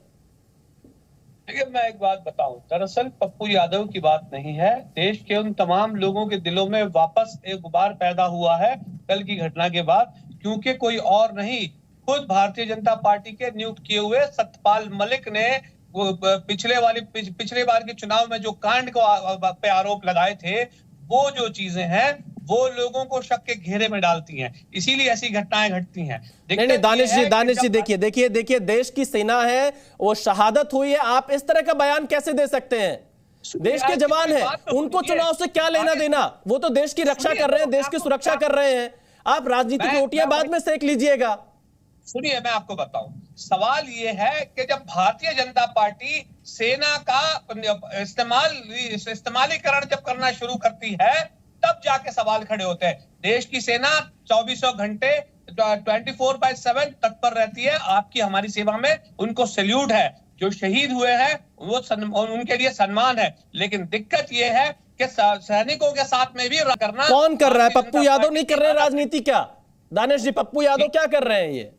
देखिए, मैं एक बात बताऊं, दरअसल पप्पू यादव की बात नहीं है, देश के उन तमाम लोगों के दिलों में वापस एक गुबार पैदा हुआ है कल की घटना के बाद, क्योंकि कोई और नहीं, खुद भारतीय जनता पार्टी के नियुक्त किए हुए सत्यपाल मलिक ने वो पिछले बार के चुनाव में जो कांड को पे आरोप लगाए थे, वो जो चीजें हैं वो लोगों को शक के घेरे में डालती हैं, इसीलिए ऐसी घटनाएं घटती हैं। नहीं दानिश जी देखिए देश की सेना है, वो शहादत हुई है, आप इस तरह का बयान कैसे दे सकते हैं? देश के जवान हैं, उनको चुनाव से क्या लेना देना? वो तो देश की रक्षा कर रहे हैं, देश की सुरक्षा कर रहे हैं। आप राजनीतिक रोटियां बाद में सेक लीजिएगा। सुनिए, मैं आपको बताऊं, सवाल ये है कि जब भारतीय जनता पार्टी सेना का इस्तेमालीकरण जब करना शुरू करती है, तब जाके सवाल खड़े होते हैं। देश की सेना 24 घंटे 24/7 तत्पर रहती है आपकी हमारी सेवा में, उनको सैल्यूट है। जो शहीद हुए हैं वो उनके लिए सम्मान है, लेकिन दिक्कत ये है कि सैनिकों के साथ में भी करना। कौन कर रहा है? पप्पू यादव नहीं कर रहे राजनीति क्या? दानिश जी, पप्पू यादव क्या कर रहे हैं ये?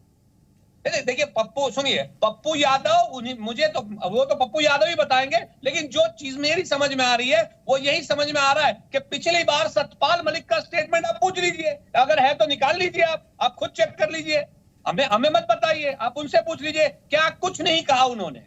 देखिए, सुनिए, पप्पू यादव, मुझे तो वो तो पप्पू यादव ही बताएंगे, लेकिन जो चीज मेरी समझ में आ रही है वो यही समझ में आ रहा है कि पिछली बार सत्यपाल मलिक का स्टेटमेंट आप पूछ लीजिए, अगर है तो निकाल लीजिए, आप खुद चेक कर लीजिए, हमें मत बताइए, आप उनसे पूछ लीजिए क्या कुछ नहीं कहा उन्होंने।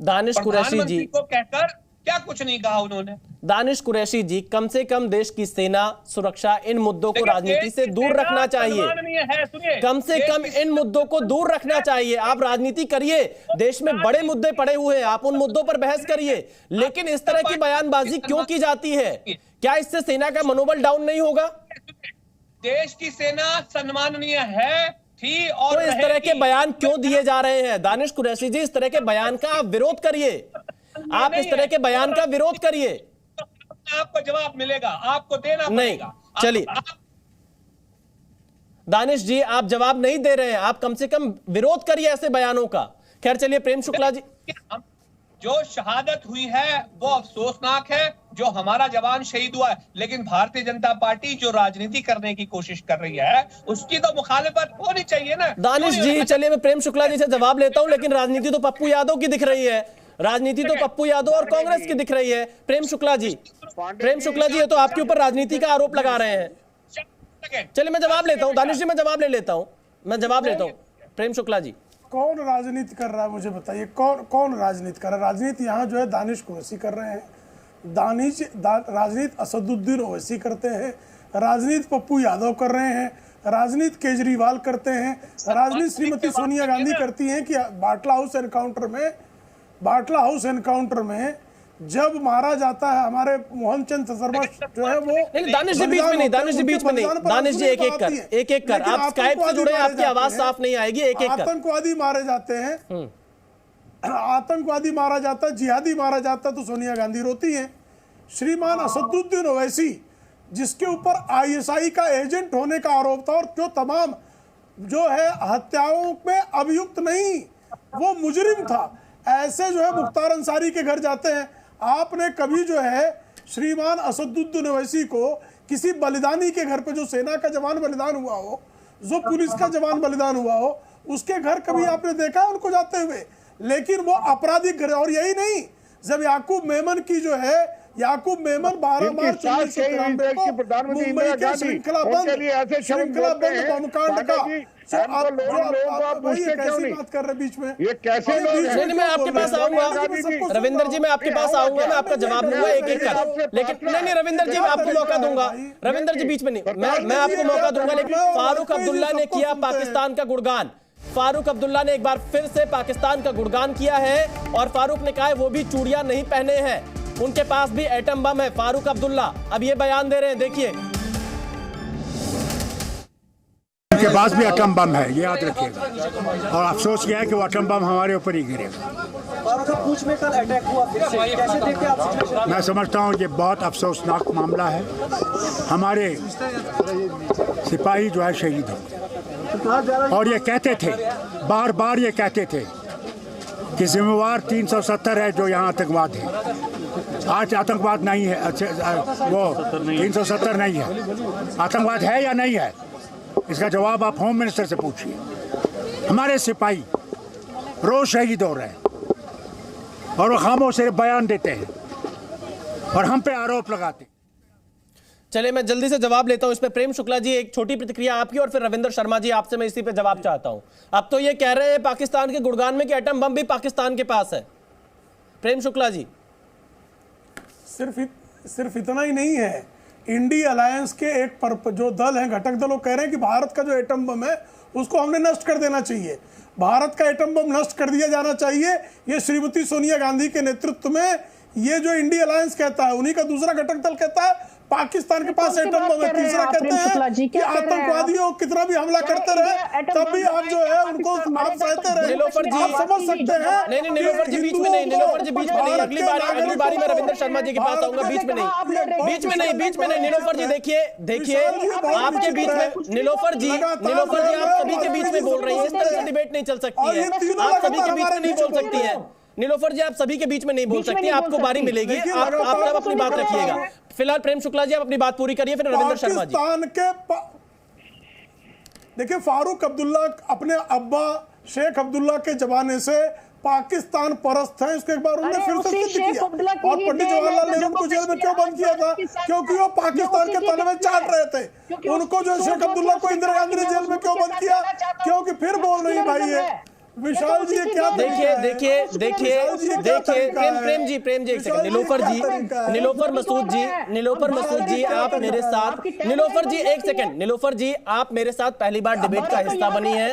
दानिश कुरैशी जी को कहकर क्या कुछ नहीं कहा उन्होंने। दानिश कुरैशी जी, कम से कम देश की सेना, सुरक्षा, इन मुद्दों को राजनीति से दूर रखना चाहिए। कम से कम इन मुद्दों को दूर रखना चाहिए। आप राजनीति करिए, देश में बड़े मुद्दे पड़े हुए हैं, आप उन मुद्दों पर बहस करिए, लेकिन इस तरह की बयानबाजी क्यों की जाती है? क्या इससे सेना का मनोबल डाउन नहीं होगा? देश की सेना सम्माननीय है थी, और तो इस तरह के बयान क्यों दिए जा रहे हैं? दानिश कुरैशी जी, इस तरह के बयान का आप विरोध करिए, आप इस तरह के बयान का विरोध करिए, आपको जवाब मिलेगा, आपको देना नहीं। चलिए दानिश जी, आप जवाब नहीं दे रहे हैं, आप कम से कम विरोध करिए ऐसे बयानों का। खैर चलिए, प्रेम शुक्ला जी, जो शहादत हुई है वो अफसोसनाक है, जो हमारा जवान शहीद हुआ है, लेकिन भारतीय जनता पार्टी जो राजनीति करने की कोशिश कर रही है उसकी तो मुखालिफत होनी चाहिए ना। दानिश जी, चलिए मैं प्रेम शुक्ला जी से जवाब लेता हूं, लेकिन राजनीति तो पप्पू यादव की दिख रही है, राजनीति तो पप्पू यादव और कांग्रेस की दिख रही है। प्रेम शुक्ला जी, ये तो आपके ऊपर राजनीति का आरोप लगा रहे हैं। चलिए मैं जवाब लेता हूं, दानिश जी मैं जवाब लेता हूं। प्रेम शुक्ला जी, कौन राजनीति कर रहा है मुझे बताइए, कौन राजनीति कर रहा है? राजनीति यहाँ जो है दानिश कुरैशी कर रहे हैं, राजनीति असदुद्दीन ओवैसी करते हैं, राजनीति पप्पू यादव कर रहे हैं, राजनीति केजरीवाल करते हैं, राजनीति श्रीमती सोनिया गांधी करती हैं कि बाटला हाउस एनकाउंटर में जब मारा जाता है हमारे मोहन चंद शर्मा जो है वो। दानिश जी बीच में नहीं, दानिश जी एक एक कर आप स्काइप से जुड़े, आपकी आवाज साफ नहीं आएगी। एक आतंकवादी मारे जाते हैं, आतंकवादी मारा जाता है, जिहादी मारा जाता है तो सोनिया गांधी रोती हैं, श्रीमान असदुद्दीन ओवैसी, जिसके ऊपर आईएसआई का एजेंट होने का आरोप था और जो तमाम जो है हत्याओं में अभियुक्त नहीं, वो मुजरिम था, ऐसे जो है मुख्तार अंसारी के घर जाते हैं। आपने कभी जो है श्रीमान असदुद्दीन ओवैसी को किसी बलिदानी के घर पे, जो सेना का जवान बलिदान हुआ हो, जो पुलिस का जवान बलिदान हुआ हो, उसके घर कभी आपने देखा है उनको जाते हुए? लेकिन वो आपराधिक घर, और यही नहीं, जब याकूब मेमन की जो है, याकूब मेमन 12 मार्च 1993 को मुंबई के श्रृंखला बंद बमकांड का, कैसी बात कर रहे बीच में? ये कैसे लोग? मैं आपके पास आऊंगा रविंदर जी, मैं आपके पास आऊंगा, मैं आपका जवाब दूंगा एक एक कर, लेकिन नहीं रविंदर जी, मैं आपको मौका दूंगा। रविंदर जी बीच में नहीं, मैं आपको मौका दूंगा, लेकिन फारूक अब्दुल्ला ने किया पाकिस्तान का गुणगान। फारूक अब्दुल्ला ने एक बार फिर से पाकिस्तान का गुणगान किया है और फारूक ने कहा है वो भी चूड़ियां नहीं पहने हैं, उनके पास भी एटम बम है। फारूक अब्दुल्ला अब ये बयान दे रहे हैं, देखिए। उनके पास भी एटम बम है, ये याद रखिएगा, और अफसोस यह है कि वो एटम बम हमारे ऊपर ही गिरेगा। मैं समझता हूँ ये बहुत अफसोसनाक मामला है। हमारे सिपाही जो है शहीद हो, और ये कहते थे, बार बार ये कहते थे कि जिम्मेवार 370 है जो यहाँ आतंकवाद है। आज आतंकवाद नहीं है, वो 370 नहीं है। आतंकवाद है या नहीं है, इसका जवाब आप होम मिनिस्टर से पूछिए। हमारे सिपाही रोज शहीद हो रहे हैं और वो खामोश से बयान देते हैं और हम पे आरोप लगाते हैं। चलिए मैं जल्दी से जवाब लेता हूं इस पे। प्रेम शुक्ला जी, एक छोटी प्रतिक्रिया आपकी, और फिर रविंद्र शर्मा जी आपसे मैं इसी पे जवाब चाहता हूं। अब तो ये कह रहे हैं पाकिस्तान के गुणगान में कि एटम बम भी पाकिस्तान के पास है। प्रेम शुक्ला जी, सिर्फ इतना ही नहीं है, इंडी अलायंस के एक जो दल हैं, घटक दल, वो कह रहे हैं कि भारत का जो एटम बम है उसको हमने नष्ट कर देना चाहिए, भारत का एटम बम नष्ट कर दिया जाना चाहिए। ये श्रीमती सोनिया गांधी के नेतृत्व में ये जो इंडी अलायंस कहता है, उन्हीं का दूसरा घटक दल कहता है पाकिस्तान के पास एटम बम है, तीसरा कहते हैं कि आतंकवादियों कितना भी हमला करते रहे तब भी आप जो है उनको आप सहते रहे। नीलोफर जी आप समझ सकते हैं। नहीं नीलोफर जी बीच में नहीं, नीलोफर जी बीच में नहीं, अगली बारी मैं रविंद्र शर्मा जी के पास आऊंगा। बीच में नहीं नीलोफर जी, देखिए आपके बीच में नीलोफर जी आप सभी के बीच में बोल रही है, इस तरह से डिबेट नहीं चल सकती है, आप सभी के बीच में नहीं बोल सकती है। नीलोफर जी आप सभी के बीच में नहीं बोल सकती, आपको बारी मिलेगी, आप सब अपनी बात रखिएगा। फिलहाल प्रेम शुक्ला जी आप अपनी बात पूरी करिए, फिर रविंद्र शर्मा जी। देखिए, फारूक अब्दुल्ला अपने अब्बा शेख अब्दुल्ला के जमाने से पाकिस्तान परस्त है, इसको एक बार उन्होंने फिर से सिद्ध किया। और पंडित जवाहरलाल नेहरू को जेल में क्यों बंद किया था? क्योंकि वो पाकिस्तान के तलवे चाट रहे थे। उनको जो शेख अब्दुल्ला को इंदिरा गांधी ने जेल में क्यों बंद किया? क्योंकि फिर बोल रही भाई है विशाल जी, क्या देखिए प्रेम जी एक सेकंड। नीलोफर मसूद जी आप मेरे साथ, नीलोफर जी एक सेकंड, नीलोफर जी आप मेरे साथ पहली बार डिबेट का हिस्सा बनी है।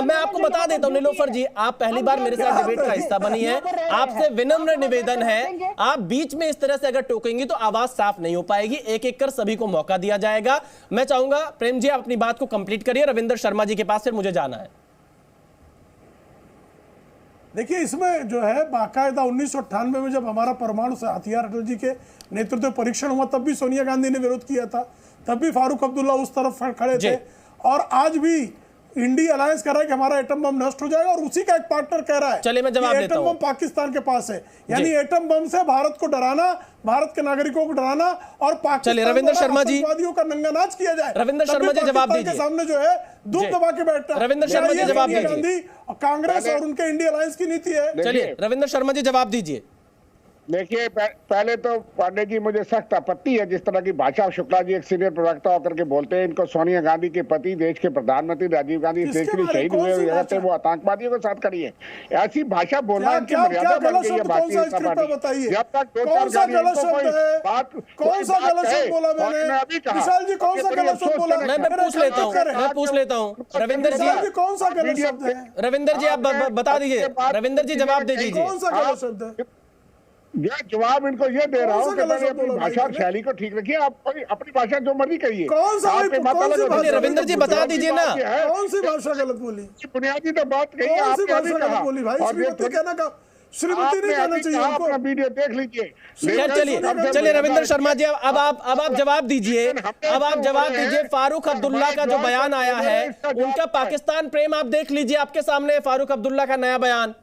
मैं आपको बता देता हूं नीलोफर जी, आप पहली बार मेरे साथ डिबेट का हिस्सा बनी है। आपसे विनम्र निवेदन है, आप बीच में इस तरह से अगर टोकेंगी तो आवाज साफ नहीं हो पाएगी। एक एक कर सभी को मौका दिया जाएगा। मैं चाहूंगा प्रेम जी आप अपनी बात को कंप्लीट करिए, रविंद्र शर्मा जी के पास फिर मुझे जाना है। देखिए, इसमें जो है बाकायदा 1998 में जब हमारा परमाणु से हथियार अटल जी के नेतृत्व में परीक्षण हुआ, तब भी सोनिया गांधी ने विरोध किया था, तब भी फारूक अब्दुल्ला उस तरफ खड़े थे। और आज भी इंडी अलायंस कह रहा है कि हमारा एटम बम नष्ट हो जाएगा, और उसी का एक पार्टनर कह रहा है चलिए मैं जवाब देता हूं, एटम बम पाकिस्तान के पास है। यानी एटम बम से भारत को डराना, भारत के नागरिकों को डराना और पाकिस्तान रविंद्र शर्मा जी का नंगा नाच किया जाए। रविंद्र शर्मा जी जवाब दीजिए, सामने जो है दुम दबा के बैठा। रविंद्र शर्मा जी जवाब दीजिए। कांग्रेस और उनके इंडिया अलायंस की नीति है। चलिए रविंद्र शर्मा जी जवाब दीजिए। देखिए, पहले तो पांडे जी मुझे सख्त आपत्ति है जिस तरह की भाषा शुक्ला जी एक सीनियर प्रवक्ता होकर के बोलते हैं। इनको सोनिया गांधी के पति, देश के प्रधानमंत्री राजीव गांधी देश के लिए शहीद हुए थे, वो आतंकवादियों के साथ खड़ी है। ऐसी भाषा बोलना इनकी मर्यादा बन गई है भारतीय जनता पार्टी। जब तक दो चार गाड़ी कौन सा गलत शब्द बोला मैंने? विशाल जी कौन सा गलत शब्द बोला? मैं पूछ लेता हूँ रविंद्र जी, कौन सा गलत शब्द है? रविंद्र जी आप बता दीजिए, रविंद्र जी जवाब दे दीजिए। कौन सा गलत शब्द है? जवाब इनको ये दे रहा हूँ कि मैंने अपनी भाषा और शैली को ठीक रखिए। आप अपनी भाषा जो मर्जी कहिए। रविंद्र जी बता दीजिए ना, कौन सी भाषा गलत बोली? बुनियादी तो बात कही आपने बोली भाई। श्रीमती नहीं कहना चाहिए आप अपना वीडियो देख लीजिए। चलिए रविंद्र शर्मा जी, अब आप जवाब दीजिए। अब आप जवाब दीजिए। फारूक अब्दुल्ला का जो बयान आया है, उनका पाकिस्तान प्रेम आप देख लीजिए, आपके सामने फारूक अब्दुल्ला का नया बयान।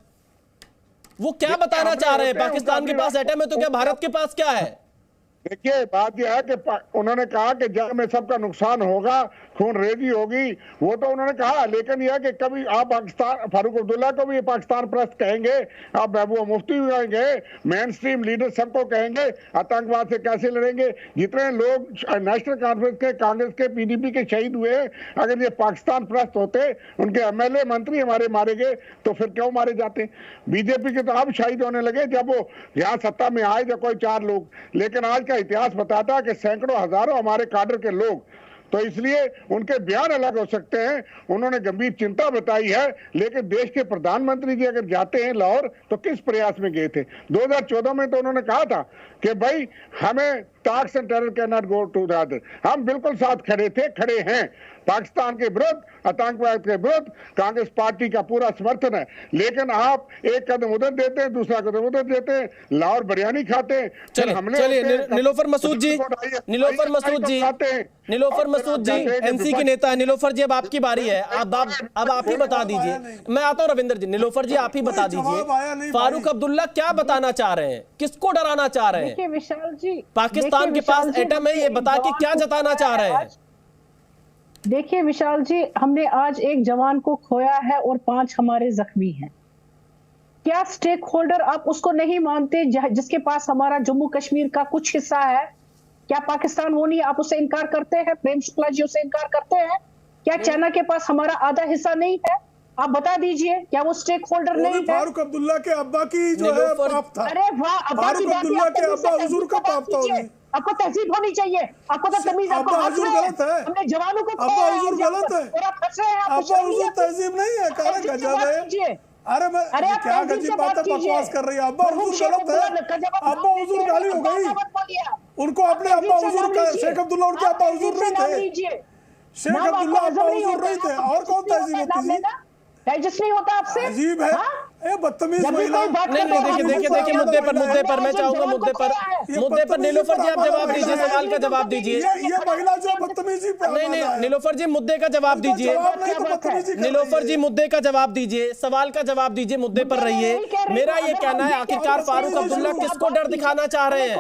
वो क्या बताना चाह रहे हैं? पाकिस्तान के पास एटम है तो क्या भारत के पास क्या है? देखिए, बात यह है कि उन्होंने कहा कि जंग में सबका नुकसान होगा, खून रेजी होगी, वो तो उन्होंने कहा, लेकिन यह कि कभी आप पाकिस्तान, फारूक अब्दुल्ला को भी पाकिस्तान परस्त कहेंगे, आप महबूबा मुफ्ती भी कहेंगे, मेन स्ट्रीम लीडर सबको कहेंगे आतंकवाद से कैसे लड़ेंगे। जितने लोग नेशनल कॉन्फ्रेंस के, कांग्रेस के, पीडीपी के शहीद हुए, अगर ये पाकिस्तान परस्त होते, उनके एमएलए मंत्री हमारे मारे गए, तो फिर क्यों मारे जाते? बीजेपी के तो अब शहीद होने लगे जब वो यहाँ सत्ता में आए, जो कोई 4 लोग, लेकिन आज इतिहास बताता है कि सैकड़ों हजारों हमारे काडर के लोग, तो इसलिए उनके बयान अलग हो सकते हैं। उन्होंने गंभीर चिंता बताई है, लेकिन देश के प्रधानमंत्री जी अगर जाते हैं लाहौर तो किस प्रयास में गए थे? 2014 में तो उन्होंने कहा था कि भाई हमें tax and terror can not go to the other. हम बिल्कुल साथ खड़े थे, खड़े हैं। पाकिस्तान के विरुद्ध, आतंकवाद के विरुद्ध कांग्रेस पार्टी का पूरा समर्थन है, लेकिन आप एक कदम उधर देते हैं, दूसरा कदम उधर देते हैं, लाहौर बिरयानी खाते हैं। चलिए निलोफर मसूद जी, निलोफर मसूद जी एनसी के नेता है। निलोफर जी, अब आपकी बारी है। अब आप ही बता दीजिए। मैं आता हूं रविंद्र जी। निलोफर जी, आप ही बता दीजिए, फारूक अब्दुल्ला क्या बताना चाह रहे हैं, किसको डराना चाह रहे हैं? विशाल जी, पाकिस्तान के पास एटम है, ये बता के क्या जताना चाह रहे हैं? देखिए विशाल जी, हमने आज एक जवान को खोया है और 5 हमारे जख्मी हैं। क्या स्टेक होल्डर आप उसको नहीं मानते जिसके पास हमारा जम्मू कश्मीर का कुछ हिस्सा है? क्या पाकिस्तान वो नहीं, आप उससे इनकार करते हैं? प्रेम शुक्ला जी उससे इनकार करते हैं? क्या चाइना के पास हमारा आधा हिस्सा नहीं है? आप बता दीजिए, क्या वो स्टेक होल्डर नहीं है? फारूक अब्दुल्ला के अब्बा की जो है पाप था। अरे वाह, फारूक अब्दुल्ला के अब्बा हुजूर का पाप था। आपको तहजीब होनी चाहिए, आपको तो तमीज, आपको हुजूर गलत है। हमने जवानों को अब्बा हुजूर गलत है, अब्बा हुजूर तहजीब नहीं है, कारण गजब है। अरे मैं क्या गजीब बात है, बकवास कर रही है। अब्बा हुजूर गलत है, अब्बा हुजूर गाली हो गई उनको। अपने अब्बा हुजूर का, शेख अब्दुल्ला उनके अब्बा हुजूर नहीं थे, शेख अब्दुल्ला अब्बा हुजूर नहीं थे। और कौन तहजीब होती है? डाइजेस्ट नहीं होता आपसे? अजीब है, बदतमीज महिला। नहीं, देखिए मुद्दे पर मैं चाहूंगा, मुद्दे पर निलोफर जी आप जवाब दीजिए, सवाल का जवाब दीजिए। ये महिला जो बदतमीजी पे, नहीं निलोफर जी मुद्दे का जवाब दीजिए। निलोफर जी मुद्दे का जवाब दीजिए, सवाल का जवाब दीजिए, मुद्दे पर रहिए। मेरा ये कहना है, आखिरकार फारूक अब्दुल्ला किसको डर दिखाना चाह रहे हैं?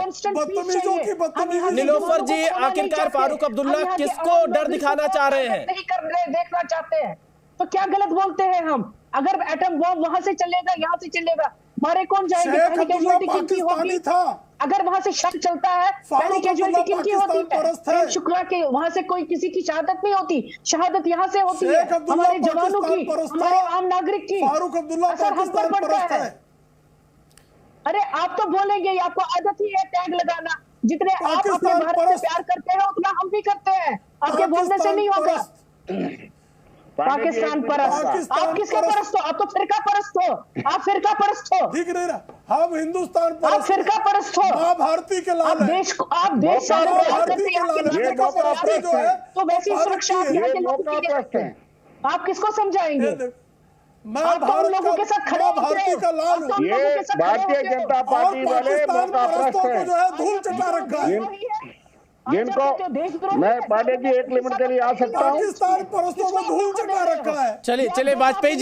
निलोफर जी, आखिरकार फारूक अब्दुल्ला किसको डर दिखाना चाह रहे हैं? देखना चाहते हैं तो क्या गलत बोलते हैं हम? अगर एटम बॉम्ब वहां से चलेगा, यहाँ से चलेगा, मारे कौन जाएंगे? पाकिस्तानी था। अगर वहां से शक चलता है, पहली कैजुअलिटी किनकी होती है? प्रेम शुक्ला के वहां से कोई किसी की शहादत नहीं होती, शहादत यहाँ से होती है, हमारे जवानों की, हमारे आम नागरिक की। फारूक अब्दुल्ला असर हम पर पड़ता है। अरे आप तो बोलेंगे, आपको आदत ही है टैग लगाना। जितने आप अपने भारत से प्यार करते हैं उतना हम भी करते हैं, आपके बोलने से नहीं होगा। पाकिस्तान परस्त, आप किसका परस्त हो? आप तो फिरका परस्त हो, आप फिरका परस्त हो। ठीक नहीं रहा, हम हिंदुस्तान परस्त, आप फिरका परस्त हो, माँ भारती के लाल आप देश को, आप देश तो वैसी सुरक्षा आप किसको समझाएंगे? मैं लोगों के साथ खड़े भारती का लाल हूँ। ये भारतीय जनता पार्टी वाले मौका परस्तों को जो है धूल चटा रखा है, जिनको मैं पांडे जी एक लिमिट के लिए आ सकता हूँ। पाकिस्तान परस्तों को धूल चटा रखा है। चलिए वाजपेयी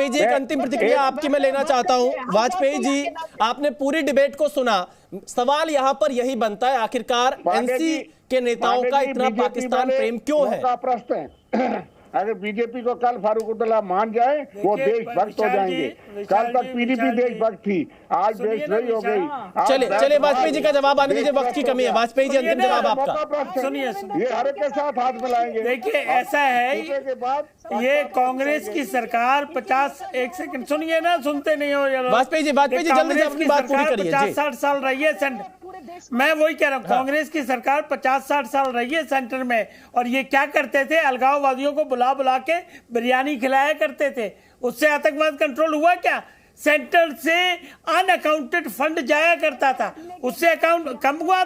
जी एक अंतिम प्रतिक्रिया आपकी मैं लेना चाहता हूँ। वाजपेयी जी, आपने पूरी डिबेट को सुना, सवाल यहाँ पर यही बनता है, आखिरकार एनसी के नेताओं का इतना पाकिस्तान प्रेम क्यों है? प्रश्न है। अगर बीजेपी को कल फारूक अब्दुल्ला मान जाए, वो देशभक्त हो जाएंगे। कल तक पीडीपी देशभक्त थी, आज देशद्रोही हो गई। चलिए वाजपेयी जी का जवाब आने दीजिए, वक्त की कमी है। वाजपेयी जी, अंतिम जवाब आपका। सुनिए, ये हर एक के साथ हाथ मिलाएंगे। देखिए ऐसा है, ये कांग्रेस की सरकार 50 सेकंड सुनिए ना, सुनते नहीं हो। वाजपेयी जी जल्दी से अपनी बात पूरी करिए। 50-60 साल रही है सेंटर, मैं वही कह रहा हूँ, कांग्रेस की सरकार 50-60 साल रही है सेंटर में, और ये क्या करते थे? अलगाववादियों को बुला के बिरयानी खिलाया करते थे, उससे आतंकवाद कंट्रोल हुआ क्या? सेंटर से अनअकाउंटेड फंड जाया करता था, उससे अकाउंट कम हुआ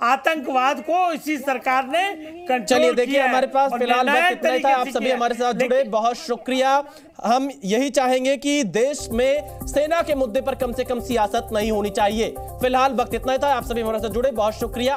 आतंकवाद को इसी सरकार ने कंट्रोल। चलिए देखिए, हमारे पास फिलहाल वक्त इतना ही था। आप सभी हमारे साथ जुड़े, बहुत शुक्रिया। हम यही चाहेंगे कि देश में सेना के मुद्दे पर कम से कम सियासत नहीं होनी चाहिए। फिलहाल वक्त इतना ही था। आप सभी हमारे साथ जुड़े, बहुत शुक्रिया।